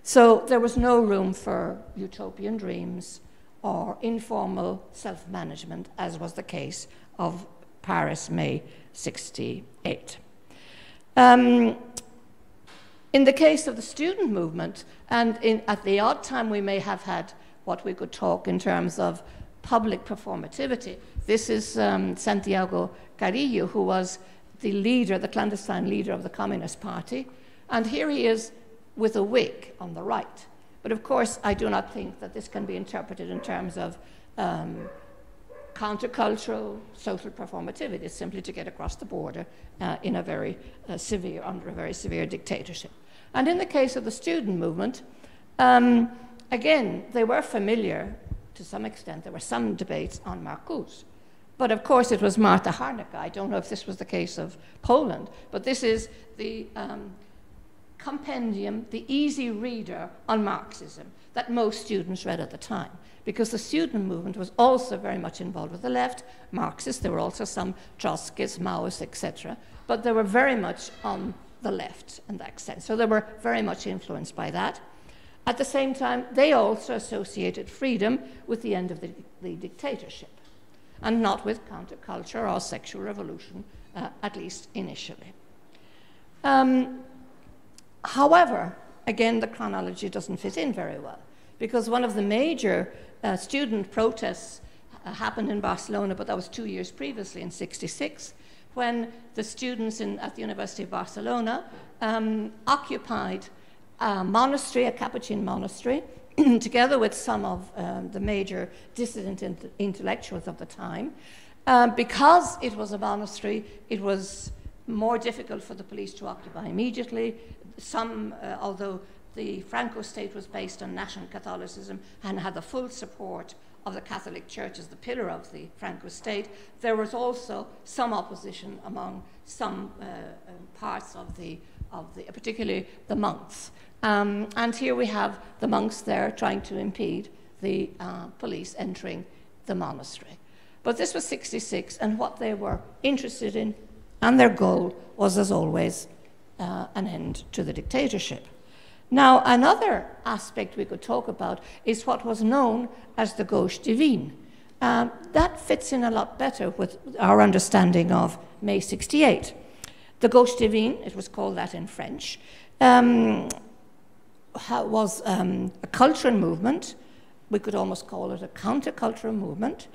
So there was no room for utopian dreams or informal self-management, as was the case of Paris, May 68. In the case of the student movement, and at the odd time we may have had what we could talk in terms of public performativity. This is Santiago Carrillo, who was the leader, the clandestine leader of the Communist Party, and here he is with a wig on the right. But of course, I do not think that this can be interpreted in terms of countercultural social performativity. It's simply to get across the border in a very under a very severe dictatorship. And in the case of the student movement, again, they were familiar to some extent. There were some debates on Marcuse. But of course, it was Marta Harnaka. I don't know if this was the case of Poland, but this is the compendium, the easy reader on Marxism that most students read at the time, because the student movement was also very much involved with the left, Marxists. There were also some Trotskyists, Maoists, etc., but they were very much on the left in that sense. So they were very much influenced by that. At the same time, they also associated freedom with the end of the dictatorship, and not with counterculture or sexual revolution, at least initially. However, again, the chronology doesn't fit in very well, because one of the major student protests happened in Barcelona, but that was 2 years previously, in '66, when the students at the University of Barcelona occupied a monastery, a Capuchin monastery, together with some of the major dissident intellectuals of the time. Because it was a monastery, it was more difficult for the police to occupy immediately. Although the Franco state was based on national Catholicism and had the full support of the Catholic Church as the pillar of the Franco state, there was also some opposition among some parts of the particularly the monks. And here we have the monks there trying to impede the police entering the monastery. But this was '66, and what they were interested in, and their goal was, as always, an end to the dictatorship. Now, another aspect we could talk about is what was known as the gauche divine. That fits in a lot better with our understanding of May '68. The gauche divine, it was called that in French, was a cultural movement. We could almost call it a countercultural movement.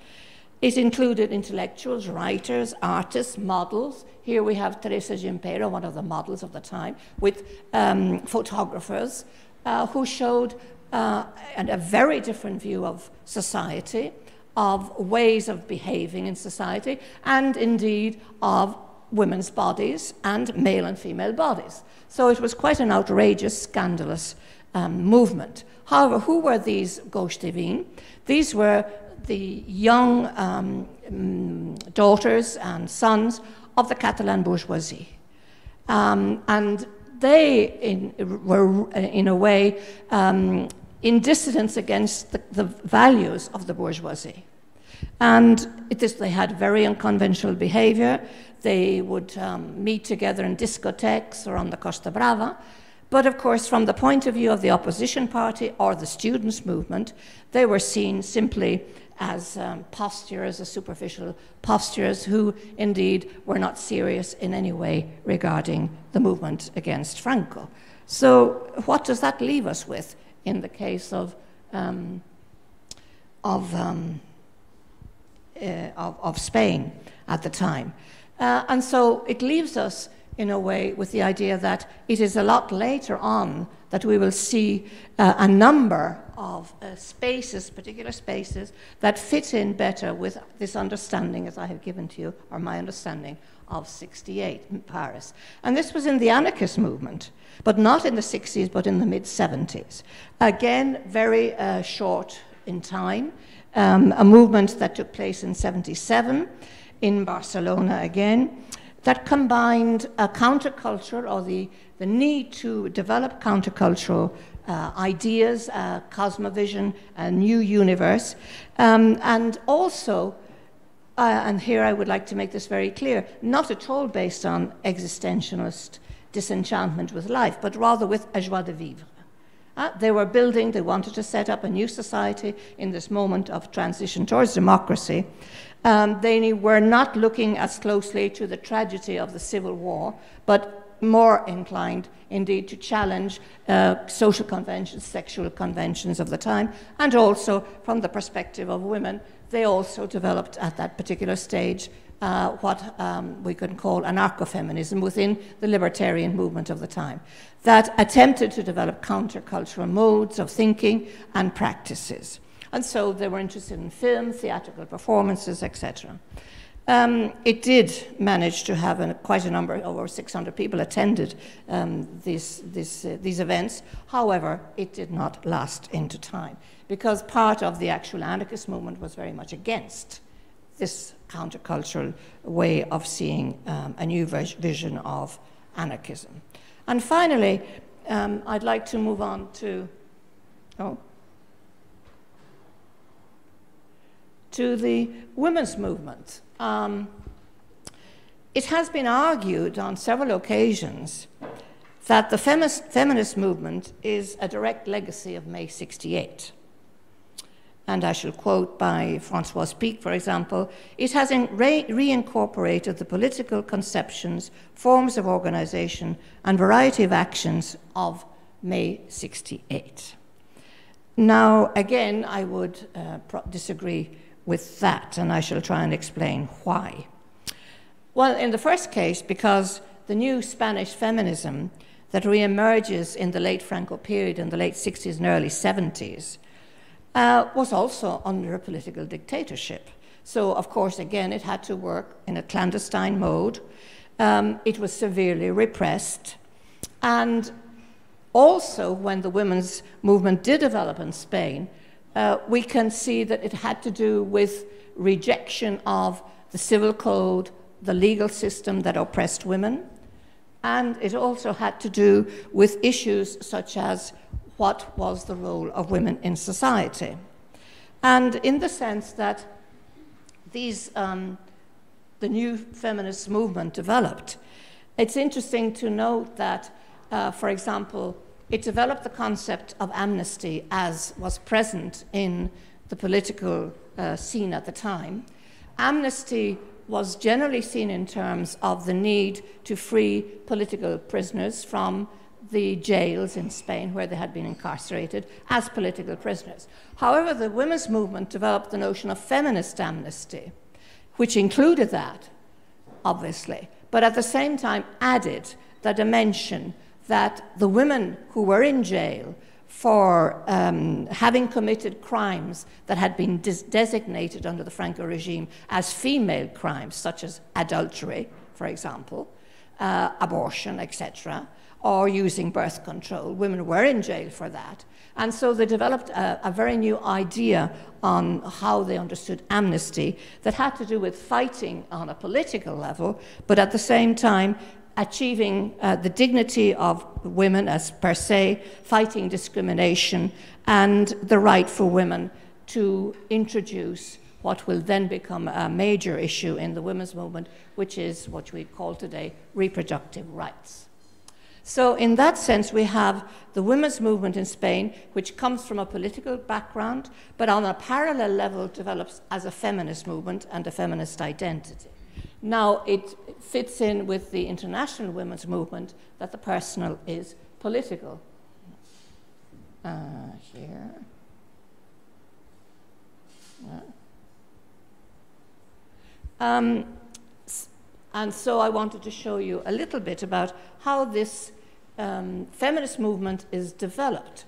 It included intellectuals, writers, artists, models. Here we have Teresa Gimpera, one of the models of the time, with photographers who showed a very different view of society, of ways of behaving in society, and indeed of women's bodies and male and female bodies. So it was quite an outrageous, scandalous movement. However, who were these gośtewin? These were the young daughters and sons of the Catalan bourgeoisie. And they were, in a way, in dissidence against the values of the bourgeoisie. And they had very unconventional behavior. They would meet together in discotheques or on the Costa Brava. But of course, from the point of view of the opposition party or the students' movement, they were seen simply as posturers, as superficial posturers who indeed were not serious in any way regarding the movement against Franco. So what does that leave us with in the case of Spain at the time? And so it leaves us in a way with the idea that it is a lot later on that we will see a number of spaces, particular spaces, that fit in better with this understanding, as I have given to you, or my understanding of 68 in Paris. And this was in the anarchist movement, but not in the 60s, but in the mid-70s. Again, very short in time, a movement that took place in 77 in Barcelona again, that combined a counterculture, or the need to develop countercultural ideas, cosmovision, a new universe, and also, and here I would like to make this very clear, not at all based on existentialist disenchantment with life, but rather with a joie de vivre. They were building, they wanted to set up a new society in this moment of transition towards democracy. They were not looking as closely to the tragedy of the Civil War, but more inclined indeed to challenge social conventions, sexual conventions of the time, and also from the perspective of women, they also developed at that particular stage what we can call anarcho-feminism within the libertarian movement of the time, that attempted to develop countercultural modes of thinking and practices. And so they were interested in film, theatrical performances, etc. It did manage to have quite a number, over 600 people attended these events. However, it did not last into time, because part of the actual anarchist movement was very much against this countercultural way of seeing a new vision of anarchism. And finally, I'd like to move on to the women's movement. It has been argued on several occasions that the feminist movement is a direct legacy of May 68. And I shall quote by Françoise Pic, for example, it has reincorporated the political conceptions, forms of organization, and variety of actions of May 68. Now, again, I would disagree with that, and I shall try and explain why. Well, in the first case, because the new Spanish feminism that reemerges in the late Franco period, in the late 60s and early 70s, was also under a political dictatorship. So, of course, again, it had to work in a clandestine mode. It was severely repressed. And also, when the women's movement did develop in Spain, we can see that it had to do with rejection of the civil code, the legal system that oppressed women, and it also had to do with issues such as what was the role of women in society. And in the sense that these, the new feminist movement developed, it's interesting to note that, for example, it developed the concept of amnesty as was present in the political scene at the time. Amnesty was generally seen in terms of the need to free political prisoners from the jails in Spain where they had been incarcerated as political prisoners. However, the women's movement developed the notion of feminist amnesty, which included that, obviously, but at the same time added the dimension that the women who were in jail for having committed crimes that had been designated under the Franco regime as female crimes, such as adultery, for example, abortion, etc., or using birth control. Women were in jail for that. And so they developed a very new idea on how they understood amnesty that had to do with fighting on a political level, but at the same time achieving the dignity of women as per se, fighting discrimination, and the right for women to introduce what will then become a major issue in the women's movement, which is what we call today reproductive rights. So in that sense, we have the women's movement in Spain, which comes from a political background, but on a parallel level develops as a feminist movement and a feminist identity. Now, it fits in with the international women's movement that the personal is political. Here. And so I wanted to show you a little bit about how this feminist movement is developed.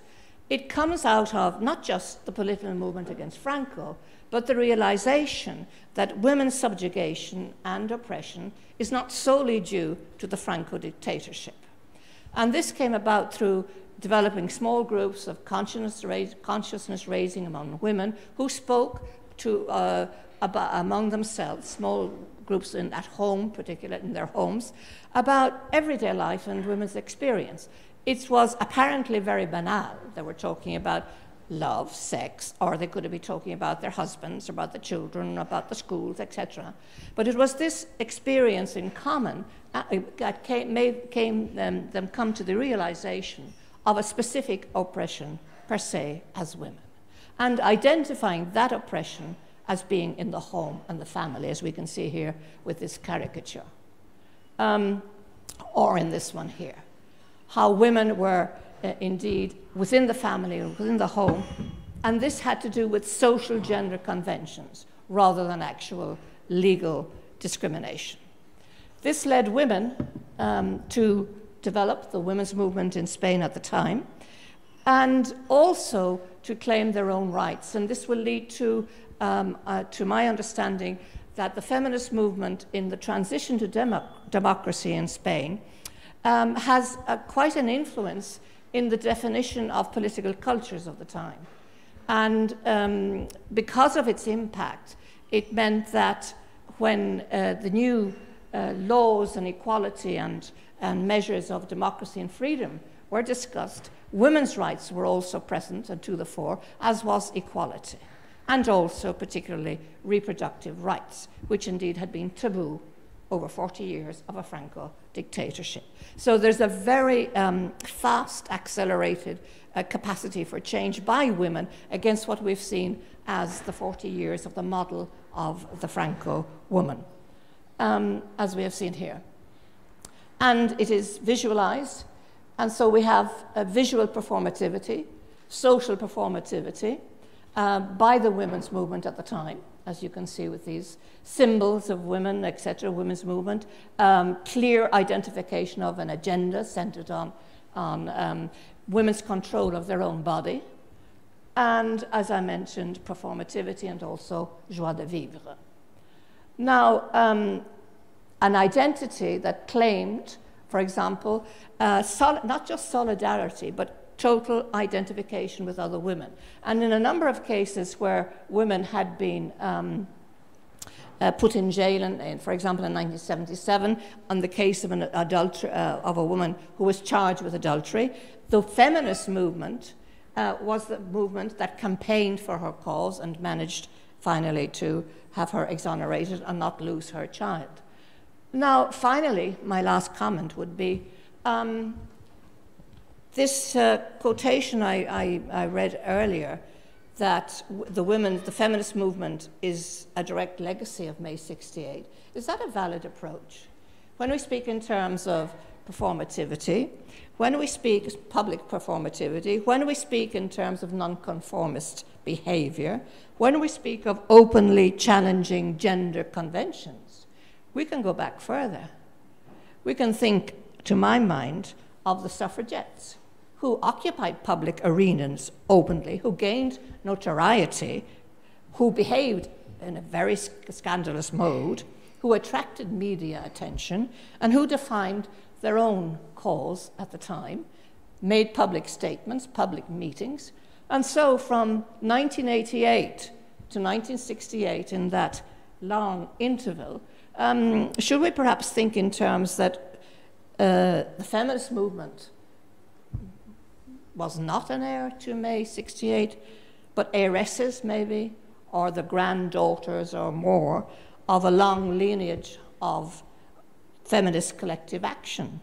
It comes out of not just the political movement against Franco, but the realization that women's subjugation and oppression is not solely due to the Franco dictatorship. And this came about through developing small groups of consciousness raising among women who spoke to, among themselves, small groups at home, particularly in their homes, about everyday life and women's experience. It was apparently very banal. They were talking about love, sex, or they could be talking about their husbands, about the children, about the schools, etc. But it was this experience in common that made them come to the realization of a specific oppression per se as women, and identifying that oppression as being in the home and the family, as we can see here with this caricature, or in this one here. How women were indeed within the family or within the home, and this had to do with social gender conventions rather than actual legal discrimination. This led women to develop the women's movement in Spain at the time, and also to claim their own rights. And this will lead to my understanding, that the feminist movement in the transition to democracy in Spain has quite an influence in the definition of political cultures of the time. And because of its impact, it meant that when the new laws and equality and measures of democracy and freedom were discussed, women's rights were also present and to the fore, as was equality, and also particularly reproductive rights, which indeed had been taboo over 40 years of a Franco dictatorship. So there's a very fast, accelerated capacity for change by women against what we've seen as the 40 years of the model of the Franco woman, as we have seen here. And it is visualized, and so we have a visual performativity, social performativity, by the women's movement at the time, as you can see with these symbols of women, etc., women's movement, clear identification of an agenda centered on women's control of their own body, and, as I mentioned, performativity and also joie de vivre. Now, an identity that claimed, for example, not just solidarity, but total identification with other women. And in a number of cases where women had been put in jail, for example, in 1977, on the case of of a woman who was charged with adultery, the feminist movement was the movement that campaigned for her cause and managed finally to have her exonerated and not lose her child. Now, finally, my last comment would be this quotation I read earlier, that the feminist movement is a direct legacy of May '68. Is that a valid approach? When we speak in terms of performativity, when we speak public performativity, when we speak in terms of nonconformist behavior, when we speak of openly challenging gender conventions, we can go back further. We can think, to my mind, of the suffragettes, who occupied public arenas openly, who gained notoriety, who behaved in a very scandalous mode, who attracted media attention, and who defined their own cause at the time, made public statements, public meetings, and so from 1988 to 1968, in that long interval, should we perhaps think in terms that the feminist movement was not an heir to May 68, but heiresses maybe, or the granddaughters or more of a long lineage of feminist collective action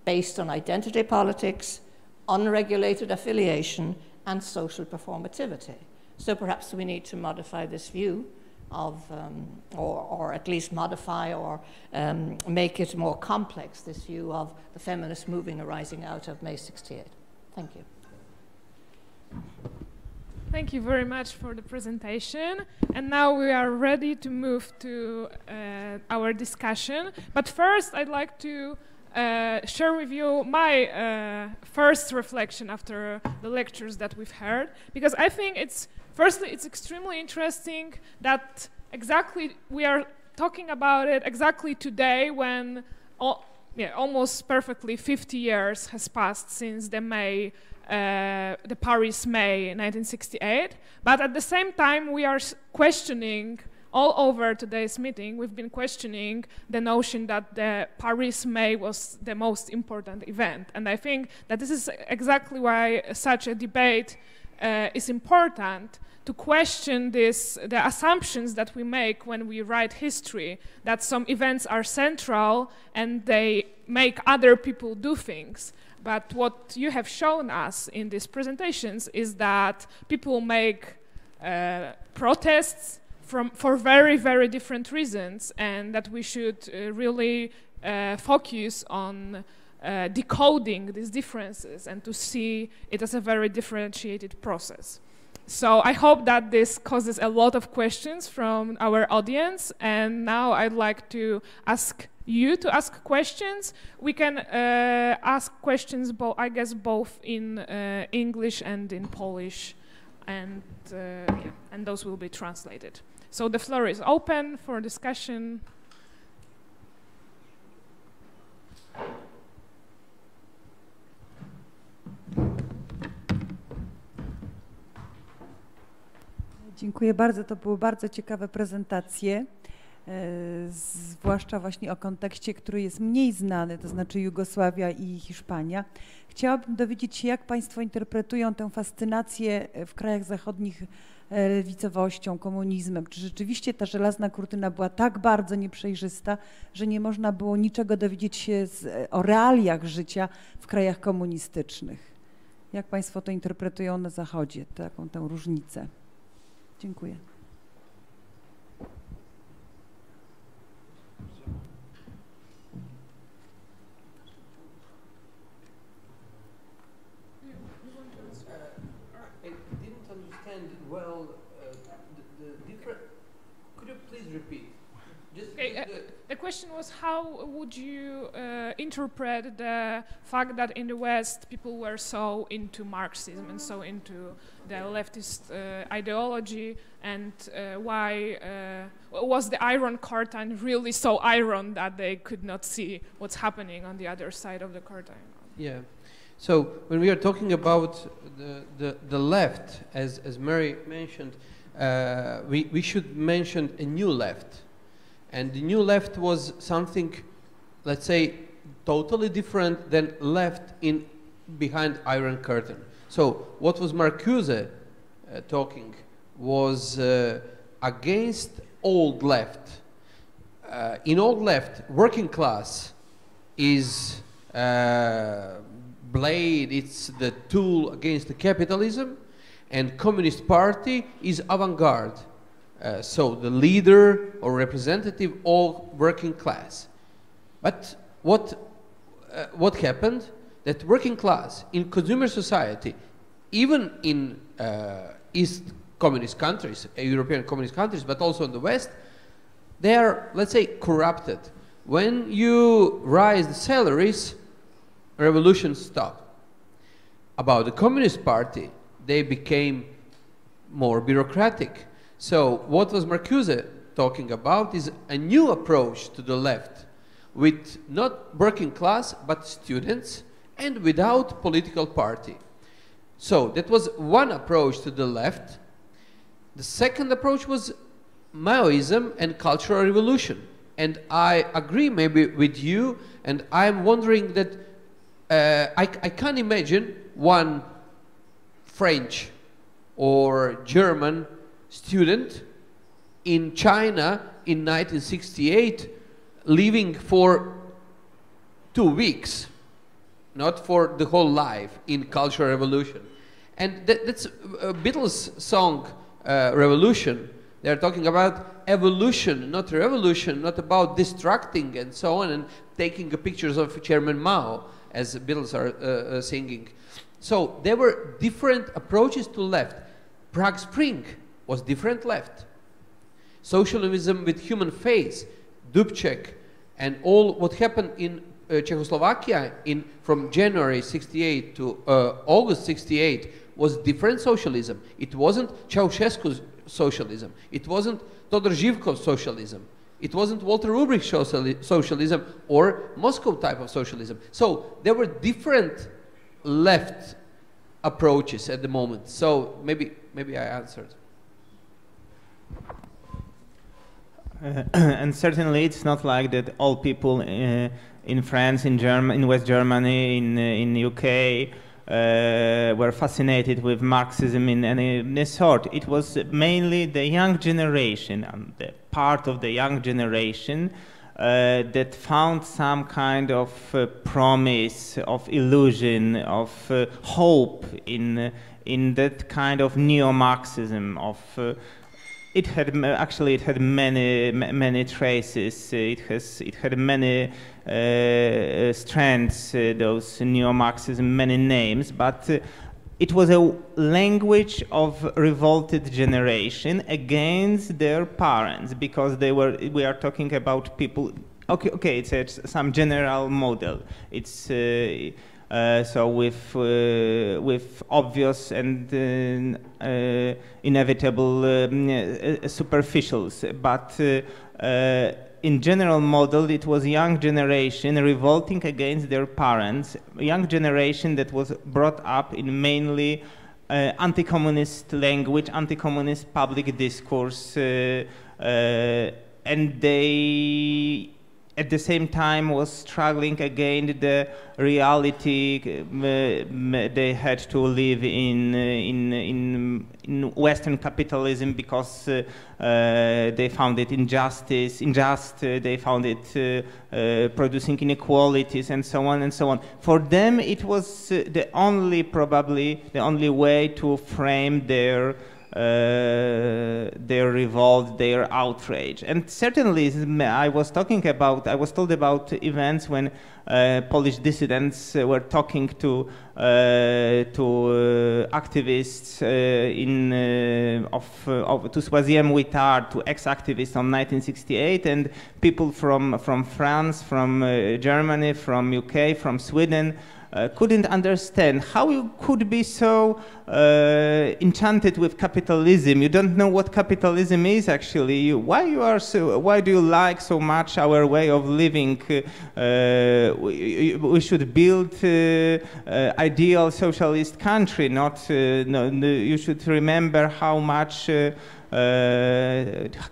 based on identity politics, unregulated affiliation, and social performativity. So perhaps we need to modify this view of, or at least modify or make it more complex, this view of the feminist movement arising out of May 68. Thank you. Thank you very much for the presentation. And now we are ready to move to our discussion. But first, I'd like to share with you my first reflection after the lectures that we've heard, because I think firstly, it's extremely interesting that exactly we are talking about it exactly today when almost perfectly 50 years has passed since the Paris May 1968. But at the same time, we are questioning all over today's meeting, we've been questioning the notion that the Paris May was the most important event. And I think that this is exactly why such a debate is important, to question the assumptions that we make when we write history, that some events are central and they make other people do things. But what you have shown us in these presentations is that people make protests for very, very different reasons, and that we should really focus on decoding these differences and to see it as a very differentiated process. So I hope that this causes a lot of questions from our audience, and now I'd like to ask you to ask questions. We can ask questions, I guess, both in English and in Polish, and those will be translated. So the floor is open for discussion. Dziękuję bardzo, to były bardzo ciekawe prezentacje, zwłaszcza właśnie o kontekście, który jest mniej znany, to znaczy Jugosławia i Hiszpania. Chciałabym dowiedzieć się, jak Państwo interpretują tę fascynację w krajach zachodnich lewicowością, komunizmem. Czy rzeczywiście ta żelazna kurtyna była tak bardzo nieprzejrzysta, że nie można było niczego dowiedzieć się o realiach życia w krajach komunistycznych? Jak Państwo to interpretują na Zachodzie, tę różnicę? Dziękuję. Well, the different. Could you please repeat? Just okay, the question was, how would you interpret the fact that in the West people were so into Marxism and so into the leftist ideology, and why was the Iron Curtain really so iron that they could not see what's happening on the other side of the curtain? Yeah. So when we are talking about the left, as Mary mentioned, we should mention a new left. And the new left was something, let's say, totally different than left behind Iron Curtain. So what was Marcuse talking was against old left. In old left, working class is blade, it's the tool against the capitalism, and Communist Party is avant-garde. So the leader or representative of working class. But what happened? That working class in consumer society, even in East communist countries, European communist countries, but also in the West, they are, let's say, corrupted. When you rise the salaries, revolutions stop. About the Communist Party, they became more bureaucratic. So what was Marcuse talking about is a new approach to the left, with not working class, but students, and without political party. So that was one approach to the left. The second approach was Maoism and Cultural Revolution. And I agree maybe with you, and I'm wondering that I can't imagine one French or German student in China in 1968 living for 2 weeks, not for the whole life, in Cultural Revolution. And that's Beatles' song, Revolution. They're talking about evolution, not revolution, not about distracting and so on, and taking pictures of Chairman Mao, as the Beatles are singing. So there were different approaches to left. Prague Spring was different left. Socialism with human face, Dubček, and all what happened in Czechoslovakia from January 68 to August 68 was different socialism. It wasn't Ceausescu's socialism. It wasn't Todor Zhivkov's socialism. It wasn't Walter Ulbricht's socialism or Moscow type of socialism. So there were different left approaches at the moment. So maybe I answered. And certainly it's not like that all people in France, in West Germany, in UK were fascinated with Marxism in any sort. It was mainly the young generation, and the part of the young generation that found some kind of promise, of illusion, of hope in that kind of neo-Marxism. It had many traces. It had many strands. Those neo-Marxism, many names, but it was a language of revolted generation against their parents, because we are talking about people. Okay, it's some general model. It's so with obvious and inevitable superficials, but in general model, it was young generation revolting against their parents, young generation that was brought up in mainly anti-communist language, anti-communist public discourse, and they at the same time was struggling against the reality they had to live in Western capitalism, because they found it unjust, they found it producing inequalities and so on and so on. For them it was probably the only way to frame their revolt, their outrage. And certainly I was told about events when Polish dissidents were talking to activists to Sławomir Witard, to ex-activists on 1968, and people from France, from Germany, from UK, from Sweden couldn't understand how you could be so enchanted with capitalism. You don't know what capitalism is actually. Why do you like so much our way of living? We should build ideal socialist country. You should remember how much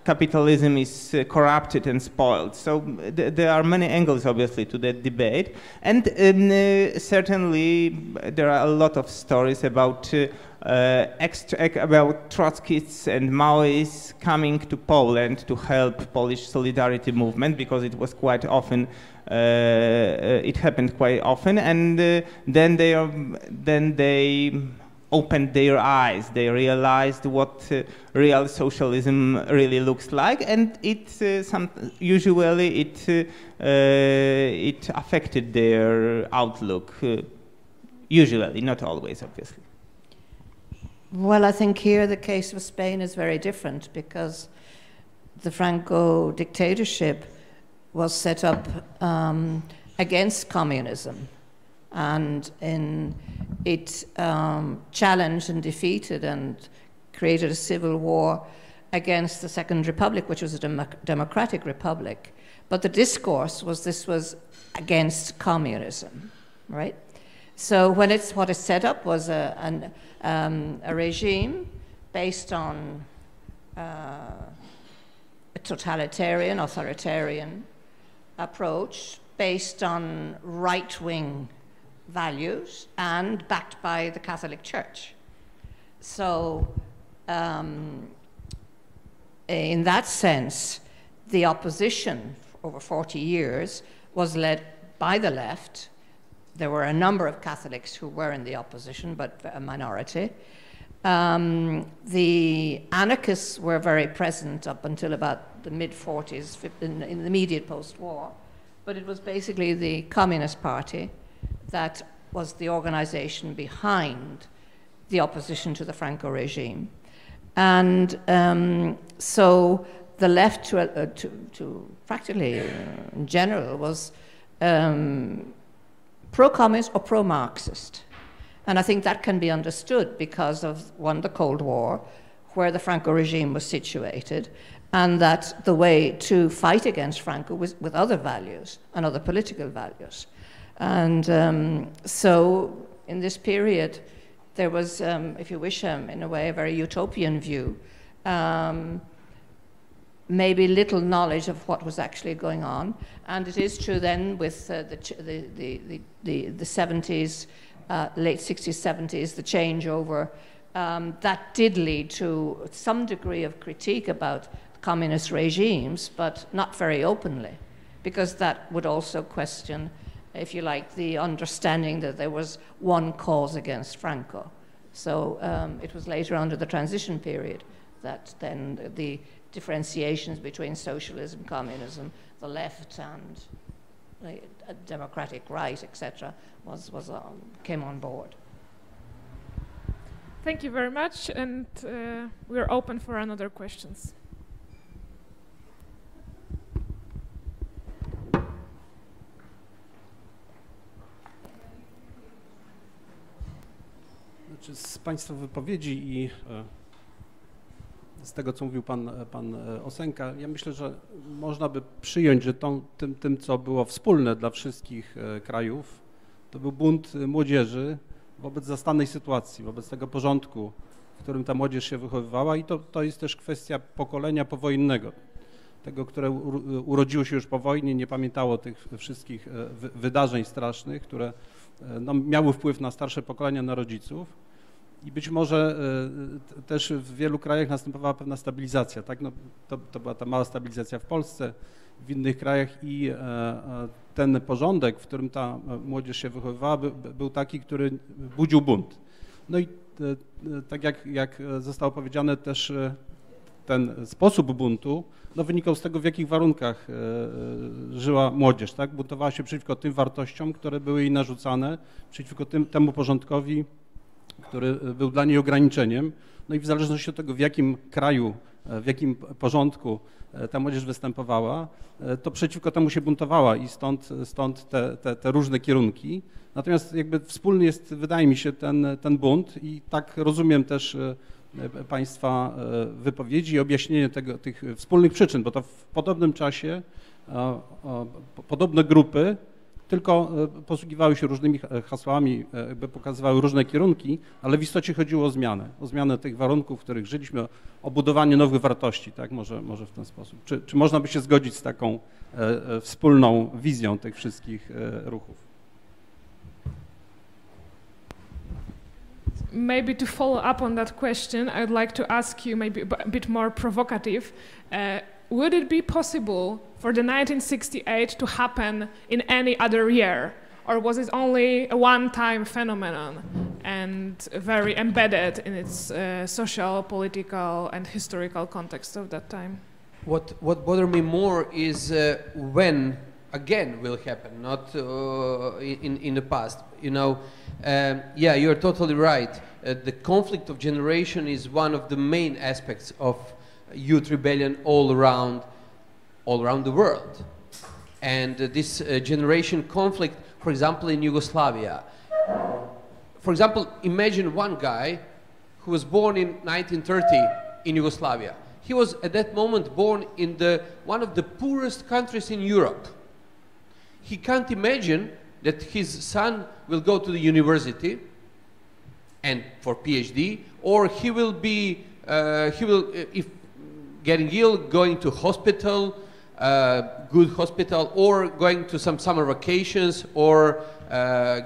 capitalism is corrupted and spoiled. So there are many angles, obviously, to that debate, and certainly there are a lot of stories about Trotskyists and Maoists coming to Poland to help Polish solidarity movement, because it was quite often. It happened quite often, and then they opened their eyes. They realized what real socialism really looks like, and usually it affected their outlook. Usually, not always, obviously. Well, I think here the case of Spain is very different, because the Franco dictatorship was set up against communism, and it challenged and defeated and created a civil war against the Second Republic, which was a democratic republic. But the discourse was this was against communism, right? So when what is set up was a regime based on a totalitarian, authoritarian approach based on right-wing values and backed by the Catholic Church. So in that sense, the opposition over 40 years was led by the left. There were a number of Catholics who were in the opposition, but a minority. The anarchists were very present up until about the mid-40s, in the immediate post-war, but it was basically the Communist Party that was the organization behind the opposition to the Franco regime. And so the left to practically in general was pro-communist or pro-Marxist. And I think that can be understood because of, one, the Cold War, where the Franco regime was situated, and that the way to fight against Franco was with other values and other political values. And so in this period, there was, if you wish, in a way, a very utopian view, maybe little knowledge of what was actually going on. And it is true then with the 70s, late 60s, 70s, the changeover, that did lead to some degree of critique about communist regimes, but not very openly, because that would also question, if you like, the understanding that there was one cause against Franco. So it was later under the transition period that then the differentiations between socialism, communism, the left and the democratic right, etc., came on board. Thank you very much, and we're open for another questions. Z Państwa wypowiedzi i z tego, co mówił pan Osęka, ja myślę, że można by przyjąć, że tym, co było wspólne dla wszystkich krajów, to był bunt młodzieży wobec zastanej sytuacji, wobec tego porządku, w którym ta młodzież się wychowywała, i to jest też kwestia pokolenia powojennego, tego, które urodziło się już po wojnie, nie pamiętało tych wszystkich wydarzeń strasznych, które no, miały wpływ na starsze pokolenia, na rodziców. I być może też w wielu krajach następowała pewna stabilizacja, tak? No, to była ta mała stabilizacja w Polsce, w innych krajach, i ten porządek, w którym ta młodzież się wychowywała, był taki, który budził bunt. No i tak jak zostało powiedziane, też ten sposób buntu no, wynikał z tego, w jakich warunkach żyła młodzież, tak? Buntowała się przeciwko tym wartościom, które były jej narzucane, przeciwko temu porządkowi, który był dla niej ograniczeniem. No i w zależności od tego, w jakim kraju, w jakim porządku ta młodzież występowała, to przeciwko temu się buntowała, i stąd te różne kierunki. Natomiast jakby wspólny jest, wydaje mi się, ten bunt, i tak rozumiem też Państwa wypowiedzi i objaśnienie tych wspólnych przyczyn, bo to w podobnym czasie podobne grupy tylko posługiwały się różnymi hasłami, jakby pokazywały różne kierunki, ale w istocie chodziło o zmianę tych warunków, w których żyliśmy, o budowanie nowych wartości, tak? Może w ten sposób. Czy można by się zgodzić z taką wspólną wizją tych wszystkich ruchów? Maybe to follow up on that question, I'd like to ask you, maybe a bit more provocative, would it be possible for the 1968 to happen in any other year? Or was it only a one-time phenomenon and very embedded in its social, political and historical context of that time? What bothers me more is when again will happen, not in the past. You know, yeah, you're totally right. The conflict of generation is one of the main aspects of youth rebellion all around the world. And this generation conflict, for example, in Yugoslavia. For example, imagine one guy who was born in 1930 in Yugoslavia. he was at that moment born in one of the poorest countries in Europe. He can't imagine that his son will go to the university and for PhD, or he will be, if getting ill, going to hospital, good hospital, or going to some summer vacations, or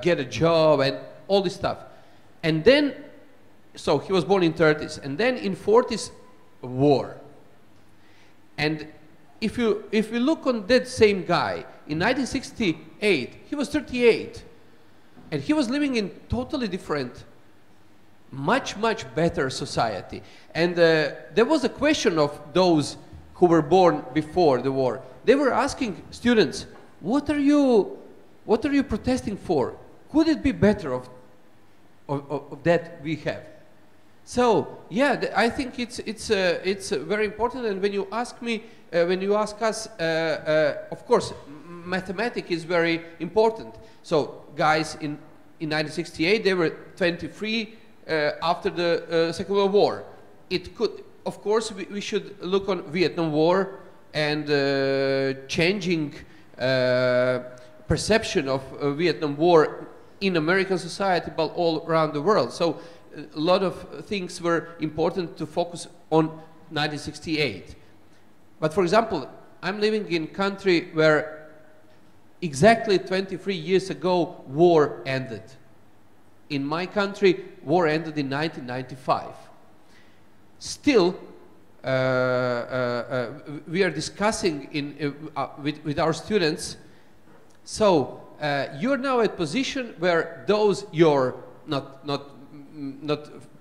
get a job and all this stuff. And then, so he was born in 30s, and then in 40s, war. And if you look on that same guy, in 1968, he was 38, and he was living in totally different, much better society. And there was a question of those who were born before the war. They were asking students, what are you protesting for? Could it be better of that we have? So yeah, I think it's very important. And when you ask me, when you ask us, of course, mathematics is very important. So guys in 1968, they were 23 after the Second World War. It could, of course, we should look on Vietnam War and changing perception of Vietnam War in American society, but all around the world. So a lot of things were important to focus on 1968. But for example, I'm living in a country where exactly 23 years ago war ended. In my country, war ended in 1995. Still, we are discussing with our students. So you're now at a position where those your not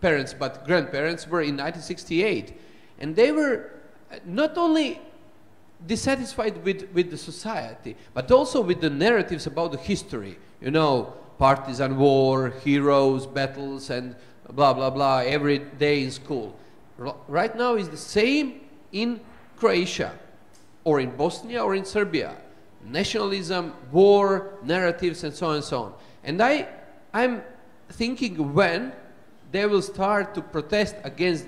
parents but grandparents were in 1968, and they were not only dissatisfied with the society, but also with the narratives about the history. You know, partisan war, heroes, battles, and blah blah blah every day in school. Right now is the same in Croatia, or in Bosnia, or in Serbia. Nationalism, war, narratives, and so on and so on. And I'm thinking when they will start to protest against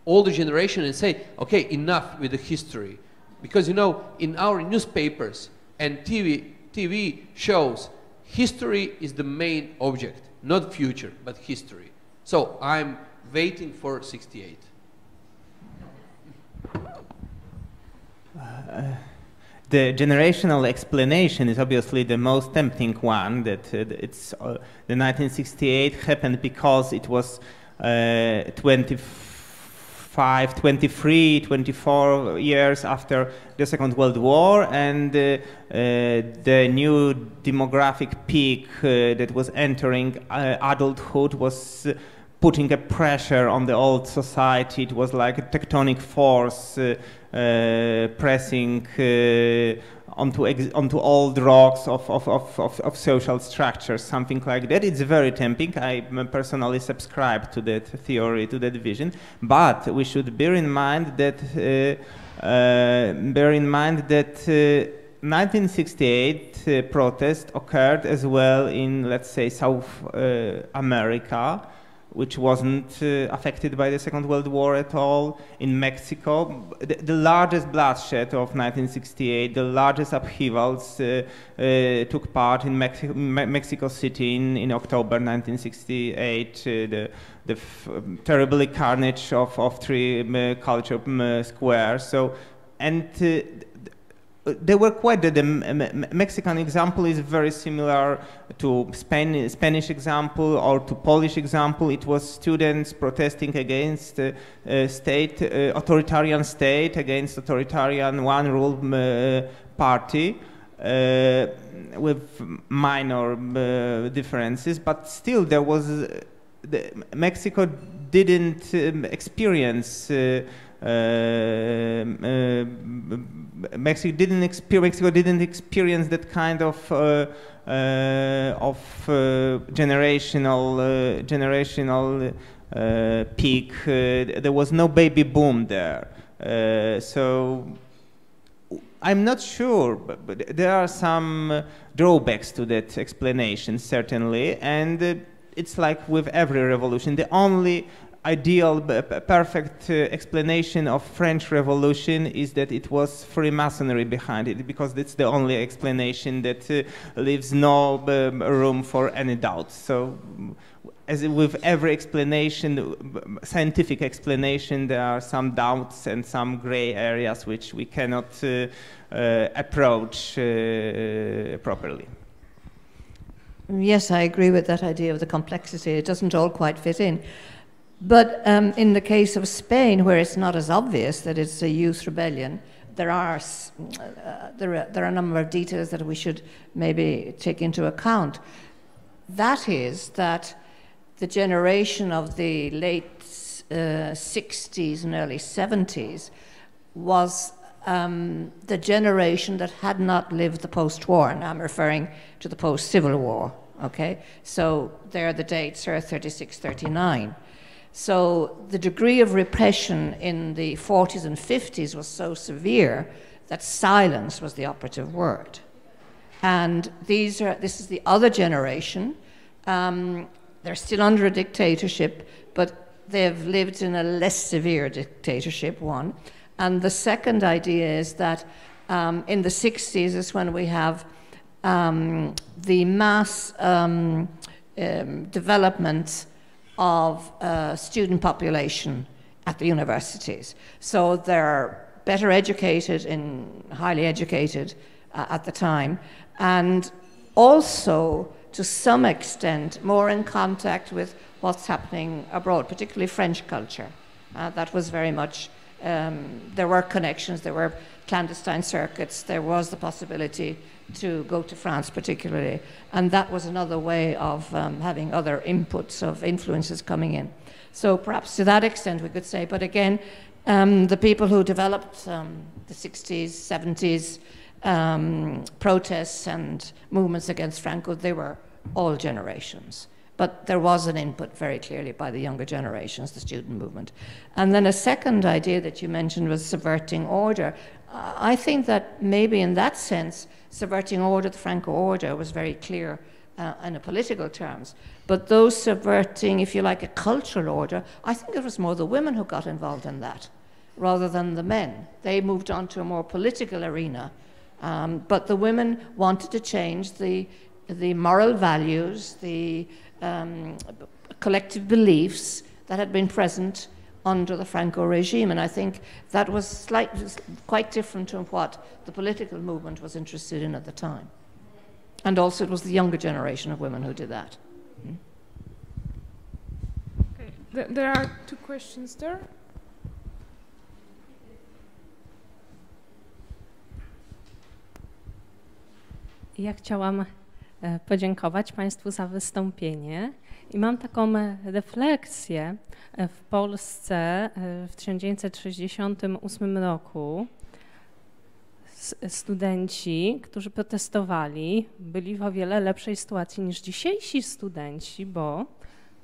older generation and say, okay, enough with the history. Because, you know, in our newspapers and TV shows, history is the main object, not future, but history. So I'm waiting for 68. The generational explanation is obviously the most tempting one, that it's the 1968 happened because it was 25, 23, 24 years after the Second World War, and the new demographic peak that was entering adulthood was putting a pressure on the old society. It was like a tectonic force pressing onto old rocks of social structures, something like that. It's very tempting. I personally subscribe to that theory, to that vision. But we should bear in mind that 1968 protest occurred as well in, let's say, South America, which wasn't affected by the Second World War at all. In Mexico, the largest bloodshed of 1968, the largest upheavals took part in Mexico City in October 1968, the terrible carnage of three culture squares. So, and they were quite, the Mexican example is very similar to Spanish example or to Polish example. It was students protesting against authoritarian state, against authoritarian one rule party, with minor differences, but still there was, Mexico didn't experience Mexico didn't experience that kind of generational peak. There was no baby boom there, so I'm not sure, but there are some drawbacks to that explanation, certainly, and it's like with every revolution. The only ideal, perfect explanation of French Revolution is that it was Freemasonry behind it, because it's the only explanation that leaves no room for any doubt. So, as with every explanation, scientific explanation, there are some doubts and some gray areas which we cannot approach properly. Yes, I agree with that idea of the complexity. It doesn't all quite fit in. But in the case of Spain, where it's not as obvious that it's a youth rebellion, there are a number of details that we should maybe take into account. That is that the generation of the late 60s and early 70s was the generation that had not lived the post-war, and I'm referring to the post-Civil War, okay? So there the dates are 36, 39. So the degree of repression in the 40s and 50s was so severe that silence was the operative word. And this is the other generation. They're still under a dictatorship, but they've lived in a less severe dictatorship, one. And the second idea is that in the 60s is when we have the mass development of student population at the universities. So they're better educated and highly educated at the time, and also to some extent more in contact with what's happening abroad, particularly French culture. That was very much, there were connections, there were clandestine circuits, there was the possibility to go to France particularly, and that was another way of having other inputs of influences coming in. So perhaps to that extent we could say, but again, the people who developed the 60s, 70s protests and movements against Franco, they were all generations. But there was an input very clearly by the younger generations, the student movement. And then a second idea that you mentioned was subverting order. I think that maybe in that sense, subverting order, the Franco order, was very clear in a political terms. But those subverting, if you like, a cultural order, I think it was more the women who got involved in that, rather than the men. They moved on to a more political arena. But the women wanted to change the moral values, the collective beliefs that had been present under the Franco regime. And I think that was quite different to what the political movement was interested in at the time. And also it was the younger generation of women who did that. Okay. There are two questions there. Ja chciałam podziękować Państwu za wystąpienie i mam taką refleksję. W Polsce w 1968 roku studenci, którzy protestowali, byli w o wiele lepszej sytuacji niż dzisiejsi studenci, bo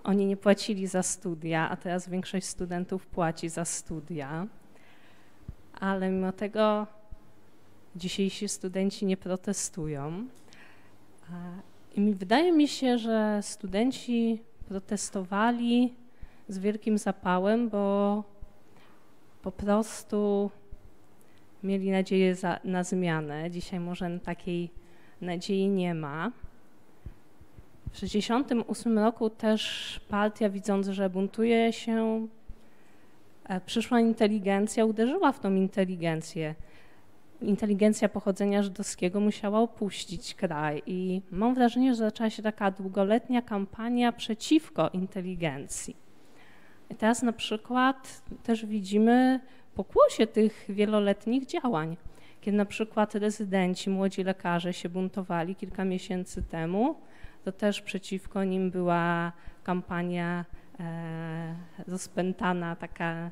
oni nie płacili za studia, a teraz większość studentów płaci za studia, ale mimo tego dzisiejsi studenci nie protestują. I wydaje mi się, że studenci protestowali z wielkim zapałem, bo po prostu mieli nadzieję na zmianę. Dzisiaj może takiej nadziei nie ma. W 1968 roku też partia, widząc, że buntuje się, przyszła inteligencja, uderzyła w tą inteligencję. Inteligencja pochodzenia żydowskiego musiała opuścić kraj i mam wrażenie, że zaczęła się taka długoletnia kampania przeciwko inteligencji. I teraz na przykład też widzimy pokłosie tych wieloletnich działań, kiedy na przykład rezydenci, młodzi lekarze się buntowali kilka miesięcy temu, to też przeciwko nim była kampania rozpętana, taka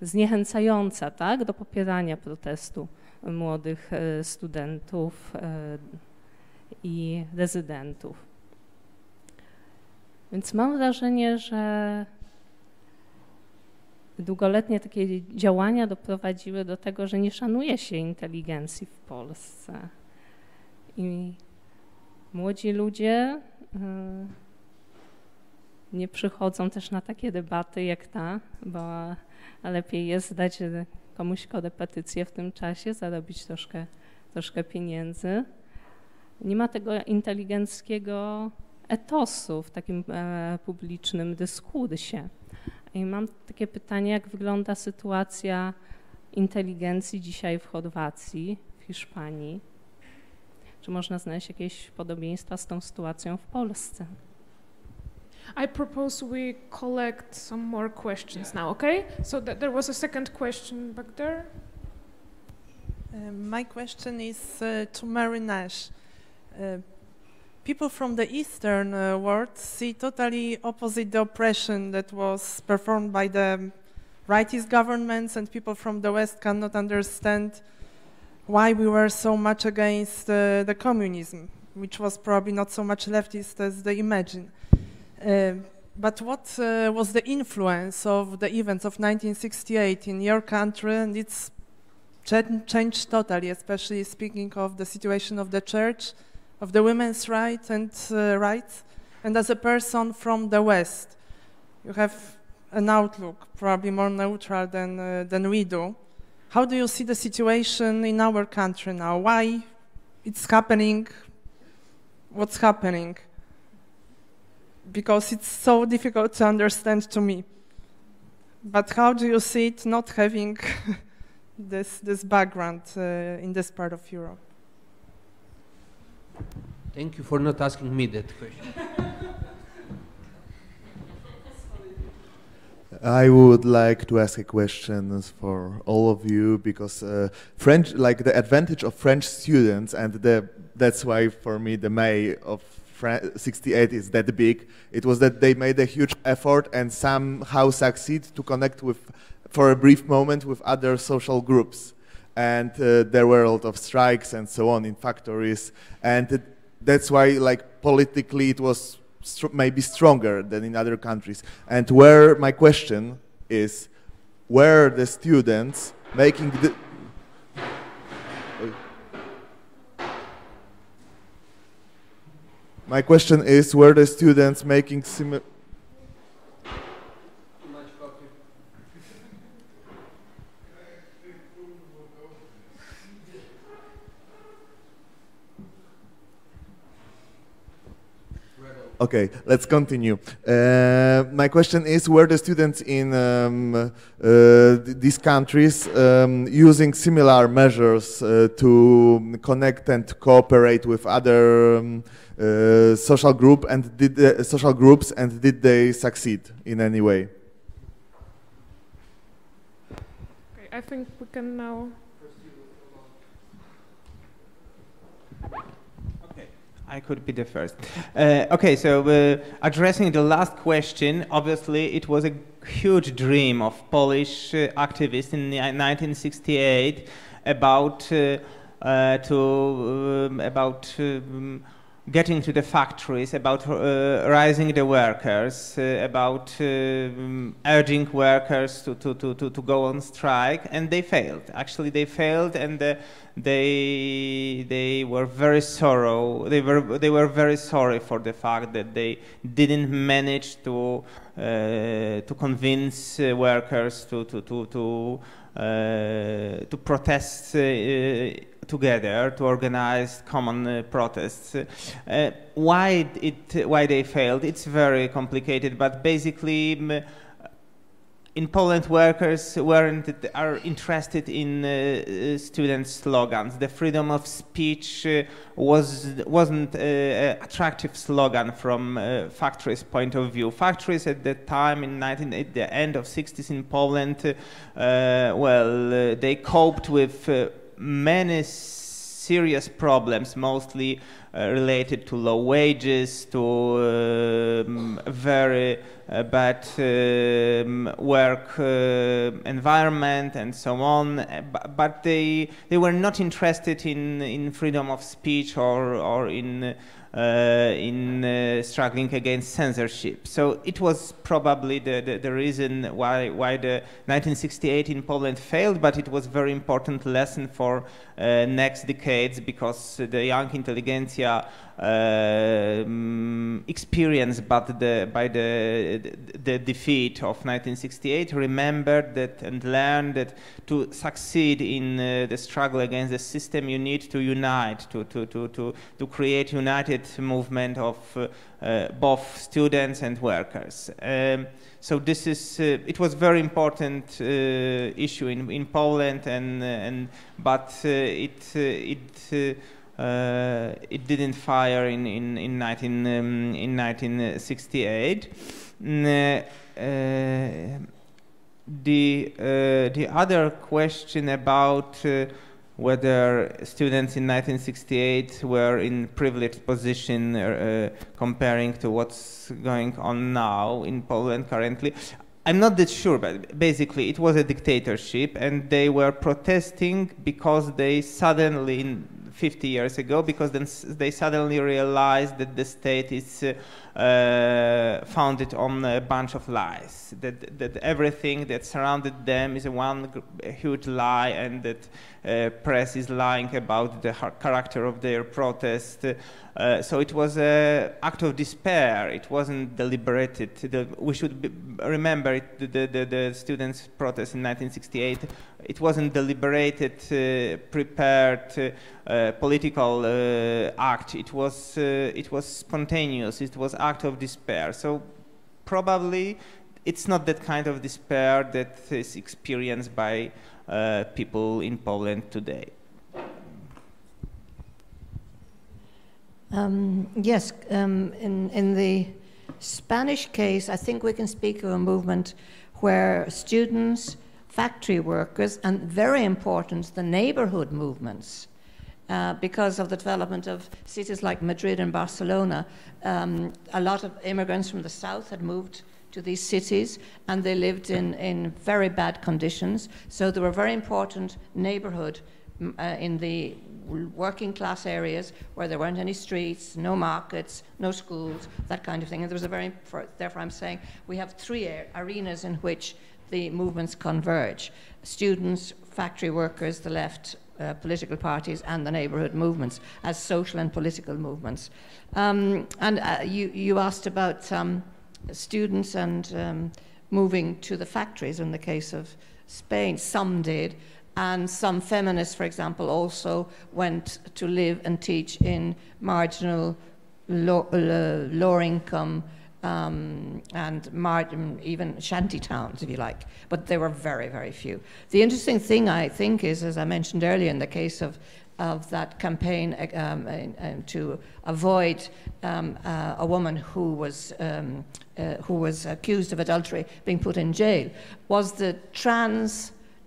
zniechęcająca, tak, do popierania protestu młodych studentów i rezydentów. Więc mam wrażenie, że długoletnie takie działania doprowadziły do tego, że nie szanuje się inteligencji w Polsce. I młodzi ludzie nie przychodzą też na takie debaty jak ta, bo lepiej jest dać komuś korepetycję w tym czasie, zarobić troszkę pieniędzy. Nie ma tego inteligenckiego etosu w takim publicznym dyskursie. I mam takie pytanie, jak wygląda sytuacja inteligencji dzisiaj w Chorwacji, w Hiszpanii? Czy można znaleźć jakieś podobieństwa z tą sytuacją w Polsce? I propose we collect some more questions now, okay? So there was a second question back there. My question is to Mary Nash. People from the Eastern world see totally opposite the oppression that was performed by the rightist governments, and people from the West cannot understand why we were so much against the communism, which was probably not so much leftist as they imagine. But what was the influence of the events of 1968 in your country, and it's changed totally, especially speaking of the situation of the church, of the women's rights, and as a person from the West, you have an outlook probably more neutral than we do. How do you see the situation in our country now? Why it's happening? What's happening? Because it's so difficult to understand to me. But how do you see it not having this background in this part of Europe? Thank you for not asking me that question. I would like to ask a question for all of you, because French, like the advantage of French students, and that's why for me the May of 68 is that big. It was that they made a huge effort and somehow succeed to connect with, for a brief moment, with other social groups. And there were a lot of strikes and so on in factories, and that's why, like, politically it was maybe stronger than in other countries. And where my question is, where the students making the my question is, were the students making similar? Okay, let's continue. My question is, were the students in these countries using similar measures to connect and cooperate with other social groups, and did they succeed in any way? Okay, I think we can now. I could be the first. Okay, so addressing the last question, obviously it was a huge dream of Polish activists in 1968 about getting to the factories, about raising the workers, about urging workers to go on strike, and they failed. Actually, they failed, and they were very sorrow. They were very sorry for the fact that they didn't manage to convince workers to protest together, to organize common protests. Why they failed? It's very complicated, but basically, in Poland, workers are interested in student slogans. The freedom of speech wasn't an attractive slogan from factories' point of view. Factories at the time, at the end of 60s in Poland, they coped with many serious problems, mostly related to low wages, to very bad work environment and so on, but they were not interested in freedom of speech or in struggling against censorship. So it was probably the reason why the 1968 in Poland failed, but it was a very important lesson for next decades, because the young intelligentsia experienced by the defeat of 1968 remembered that and learned that to succeed in the struggle against the system, you need to unite, to create united movement of both students and workers. So this is it was very important issue in Poland, but it didn't fire in 1968. The other question about whether students in 1968 were in privileged position comparing to what's going on now in Poland currently. I'm not that sure, but basically it was a dictatorship, and they were protesting because they suddenly, 50 years ago, because then they suddenly realized that the state is founded on a bunch of lies, that everything that surrounded them is one huge lie, and that press is lying about the character of their protest. So it was an act of despair. It wasn't deliberated. We should remember the students' protest in 1968. It wasn't deliberated, prepared political act. It was spontaneous. It was act of despair. So probably it's not that kind of despair that is experienced by people in Poland today. Yes, in the Spanish case, I think we can speak of a movement where students, factory workers, and very important, the neighborhood movements, because of the development of cities like Madrid and Barcelona, a lot of immigrants from the south had moved to these cities, and they lived in very bad conditions. So there were very important neighborhood in the working class areas where there weren't any streets, no markets, no schools, that kind of thing. And there was a therefore I'm saying we have three arenas in which the movements converge: students, factory workers, the left, political parties, and the neighborhood movements as social and political movements. You asked about students and moving to the factories. In the case of Spain, some did. And some feminists, for example, also went to live and teach in marginal, lower income and even shanty towns, if you like. But there were very, very few. The interesting thing, I think, is, as I mentioned earlier, in the case of that campaign to avoid a woman who was accused of adultery being put in jail, was the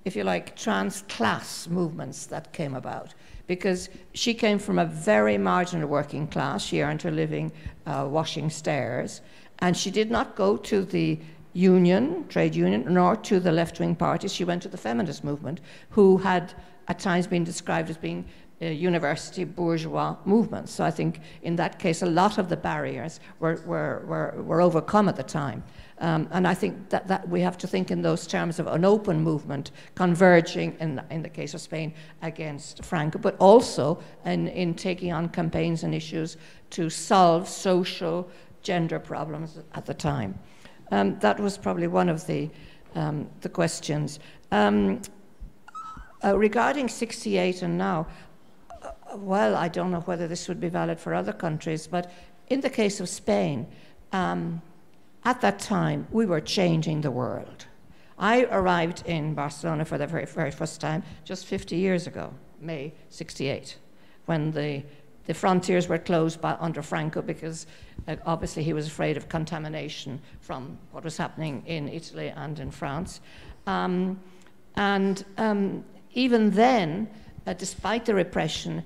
if you like, trans-class movements that came about. Because she came from a very marginal working class. She earned her living washing stairs. And she did not go to the trade union, nor to the left-wing parties. She went to the feminist movement, who had at times been described as being university bourgeois movements. So I think in that case, a lot of the barriers were overcome at the time. And I think that we have to think in those terms of an open movement converging, in the case of Spain, against Franco, but also in taking on campaigns and issues to solve social gender problems at the time. That was probably one of the questions. Regarding 68 and now, well, I don't know whether this would be valid for other countries, but in the case of Spain, at that time, we were changing the world. I arrived in Barcelona for the very, very first time just 50 years ago, May 68, when the frontiers were closed under Franco because obviously he was afraid of contamination from what was happening in Italy and in France. Even then, despite the repression,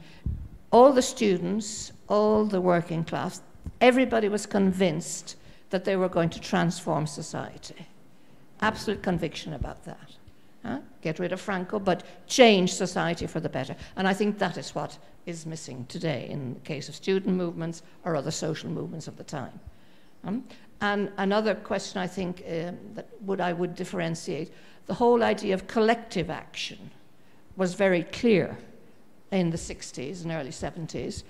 all the students, all the working class, everybody was convinced that they were going to transform society. Absolute conviction about that. Get rid of Franco, but change society for the better. And I think that is what is missing today in the case of student movements or other social movements of the time. And another question I think that I would differentiate, the whole idea of collective action was very clear in the 60s and early 70s,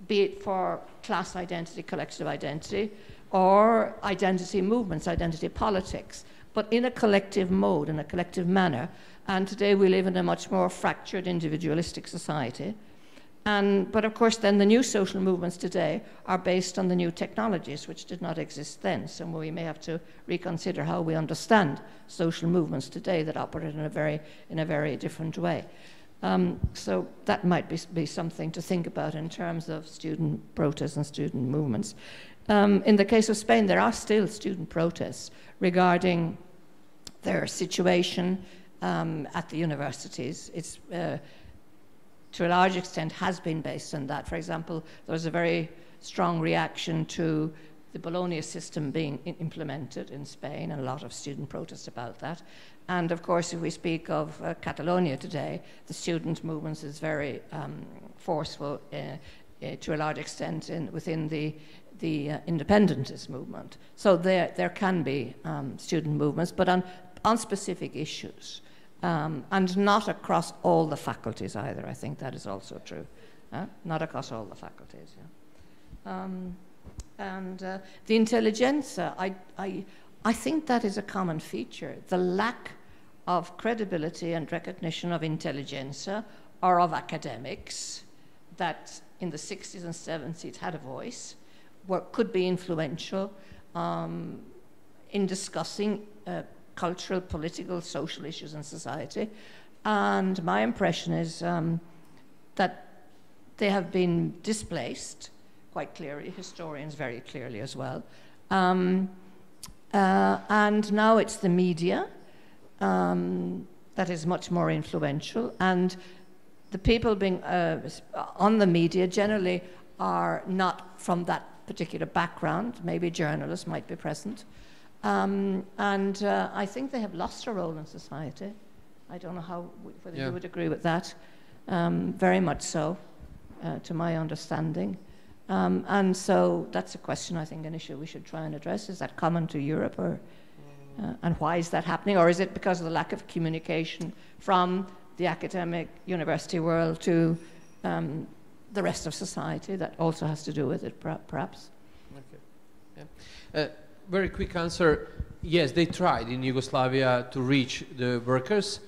be it for class identity, collective identity, or identity movements, identity politics, but in a collective mode, in a collective manner. And today we live in a much more fractured, individualistic society. But of course then the new social movements today are based on the new technologies which did not exist then. So we may have to reconsider how we understand social movements today that operate in a very different way. So that might be something to think about in terms of student protests and student movements. In the case of Spain, there are still student protests regarding their situation at the universities. It's to a large extent has been based on that. For example, there was a very strong reaction to the Bologna system being implemented in Spain, and a lot of student protests about that. And of course, if we speak of Catalonia today, the student movement is very forceful to a large extent within the independentist movement. So there can be student movements, but on specific issues. And not across all the faculties either. I think that is also true. Not across all the faculties. Yeah. The intelligentsia, I think that is a common feature. The lack of credibility and recognition of intelligentsia or of academics that in the 60s and 70s had a voice, could be influential in discussing cultural, political, social issues in society. And my impression is that they have been displaced quite clearly, historians very clearly as well. And now it's the media that is much more influential, and the people being on the media generally are not from that particular background. Maybe journalists might be present. I think they have lost a role in society. I don't know whether you would agree with that. Very much so, to my understanding. And so that's a question, I think, an issue we should try and address. Is that common to Europe, or, and why is that happening? Or is it because of the lack of communication from the academic university world to the rest of society that also has to do with it, perhaps? Okay. Yeah. Very quick answer. Yes, they tried in Yugoslavia to reach the workers,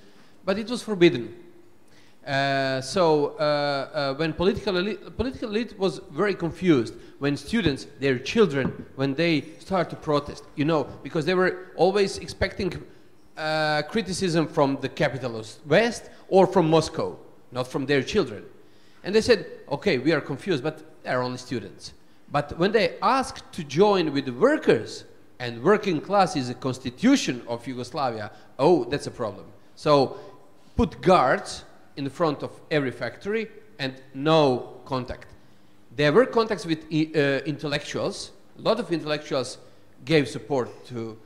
but it was forbidden. When political elite was very confused when students, their children, when they start to protest, you know, because they were always expecting criticism from the capitalist West or from Moscow, not from their children. And they said, okay, we are confused, but they're only students. But when they asked to join with the workers, and working class is a constitution of Yugoslavia, oh, that's a problem. So put guards in the front of every factory and no contact. There were contacts with intellectuals. A lot of intellectuals gave support to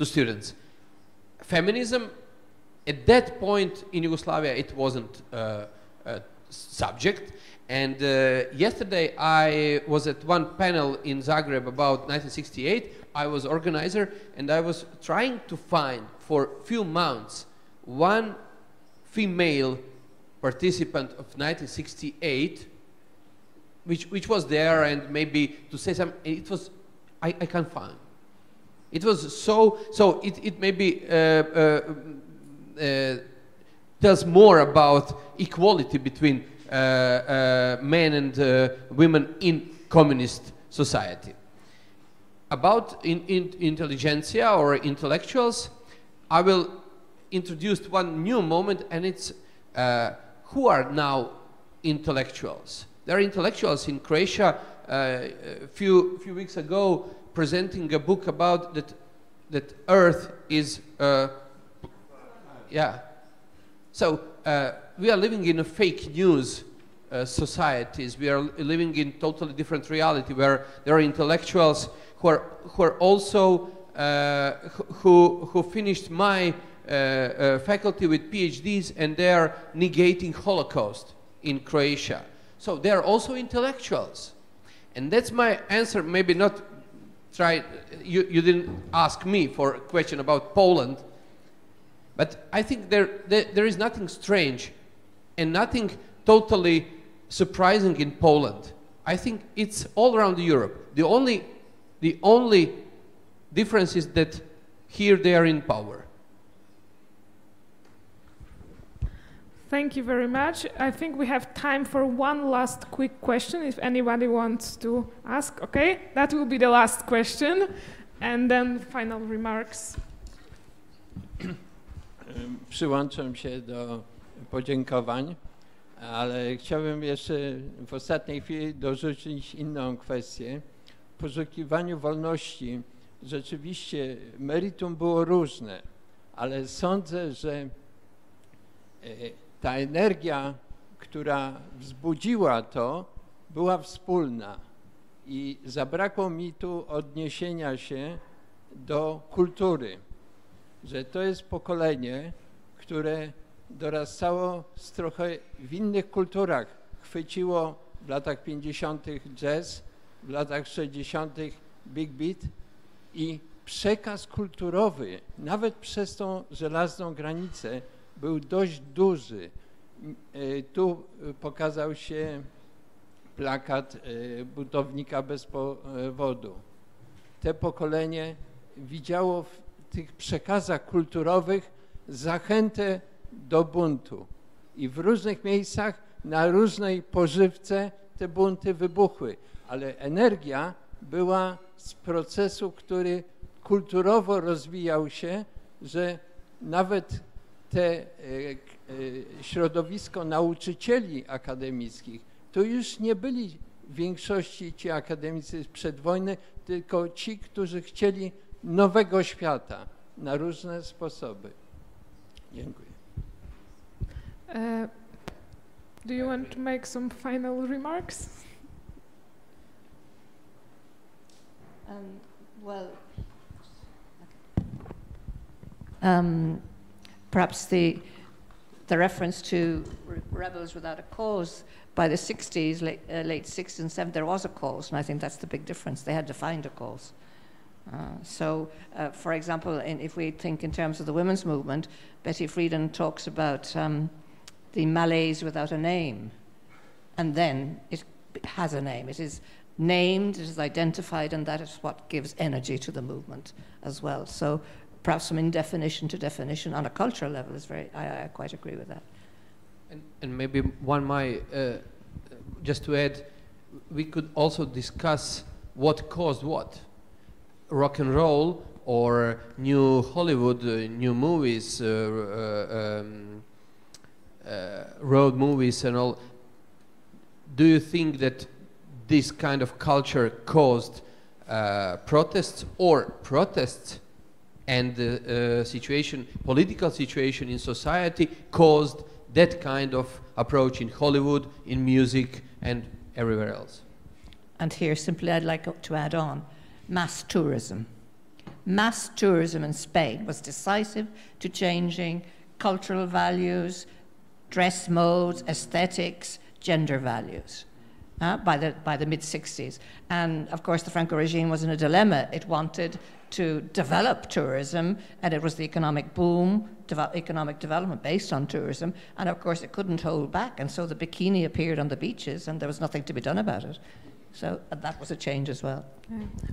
students. Feminism, at that point in Yugoslavia, it wasn't a subject. And yesterday I was at one panel in Zagreb about 1968. I was organizer, and I was trying to find for a few months one female participant of 1968 which was there, and maybe to say something. It was, I can't find. It was so it maybe tells more about equality between men and women in communist society. About intelligentsia or intellectuals, I will introduce one new moment, and it's who are now intellectuals. There are intellectuals in Croatia a few weeks ago presenting a book about that Earth is yeah. So we are living in a fake news societies. We are living in totally different reality where there are intellectuals who are also who finished my faculty with PhDs, and they are negating Holocaust in Croatia. So they are also intellectuals. And that's my answer. Maybe not try, you didn't ask me for a question about Poland, but I think there is nothing strange and nothing totally surprising in Poland. I think it's all around Europe. The only difference is that here they are in power. Thank you very much. I think we have time for one last quick question, if anybody wants to ask. Okay, that will be the last question, and then final remarks. Przyłączam się do podziękowań, ale chciałbym jeszcze w ostatniej chwili dorzucić inną kwestię. W poszukiwaniu wolności rzeczywiście meritum było różne, ale sądzę, że ta energia, która wzbudziła to, była wspólna i zabrakło mi tu odniesienia się do kultury, że to jest pokolenie, które dorastało z trochę w innych kulturach. Chwyciło w latach 50. jazz, w latach 60. big beat i przekaz kulturowy, nawet przez tą żelazną granicę, był dość duży. Tu pokazał się plakat budownika bez powodu. Te pokolenie widziało w tych przekazach kulturowych zachętę do buntu. I w różnych miejscach, na różnej pożywce te bunty wybuchły. Ale energia była z procesu, który kulturowo rozwijał się, że nawet te środowisko nauczycieli akademickich, to już nie byli w większości ci akademicy sprzed wojny, tylko ci, którzy chcieli nowego świata na różne sposoby. Dziękuję. Do you want to make some final remarks? Perhaps the reference to rebels without a cause, by the 60s, late 60s and 70s, there was a cause, and I think that's the big difference. They had to find a cause. For example, if we think in terms of the women's movement, Betty Friedan talks about the malaise without a name, and then it has a name. It is named, it is identified, and that is what gives energy to the movement as well. So perhaps from indefinition to definition on a cultural level is very, I quite agree with that. And maybe one might, just to add, we could also discuss what caused what. Rock and roll or new Hollywood, new movies, road movies and all. Do you think that this kind of culture caused protests, or protests and the situation, political situation in society caused that kind of approach in Hollywood, in music and everywhere else? And here simply I'd like to add on, mass tourism. Mass tourism in Spain was decisive to changing cultural values, dress modes, aesthetics, gender values by the mid-60s. And of course the Franco regime was in a dilemma. It wanted to develop tourism, and it was the economic boom, economic development based on tourism, and of course it couldn't hold back, and so the bikini appeared on the beaches and there was nothing to be done about it. So that was a change as well.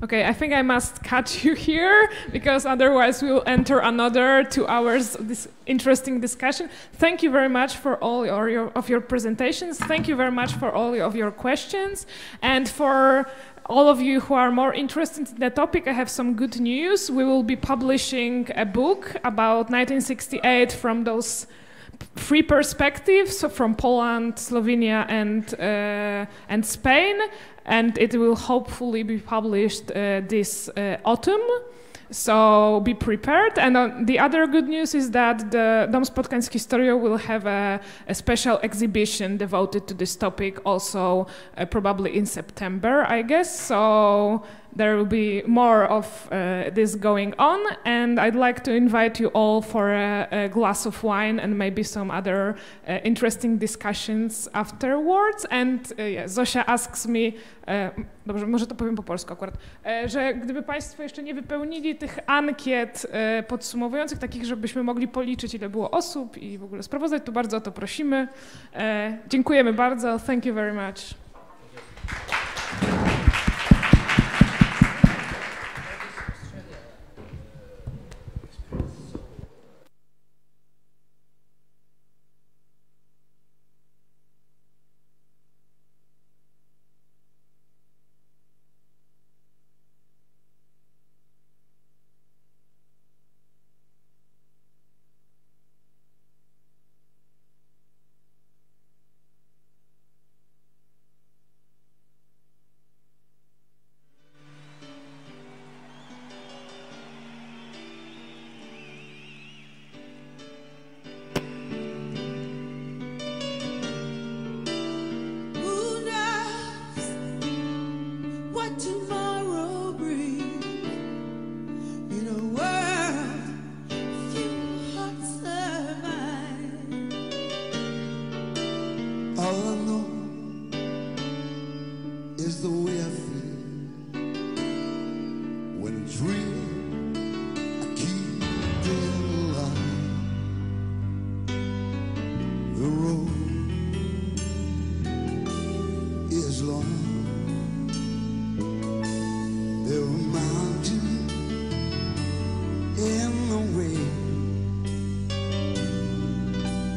Okay, I think I must cut you here because otherwise we'll enter another 2 hours of this interesting discussion. Thank you very much for all of your presentations. Thank you very much for all of your questions. And for all of you who are more interested in the topic, I have some good news. We will be publishing a book about 1968 from those 3 perspectives, so from Poland, Slovenia, and Spain. and it will hopefully be published this autumn. So be prepared. And the other good news is that the Dom Spotkań z Historią will have a special exhibition devoted to this topic also probably in September, I guess. So there will be more of this going on, and I'd like to invite you all for a glass of wine and maybe some other interesting discussions afterwards. And Zosia asks me, dobrze, może to powiem po polsku akurat, że gdyby Państwo jeszcze nie wypełnili tych ankiet podsumowujących, takich, żebyśmy mogli policzyć, ile było osób i w ogóle sprawozdać, to bardzo o to prosimy. Dziękujemy bardzo. Thank you very much.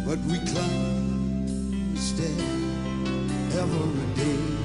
But we climb, step every day.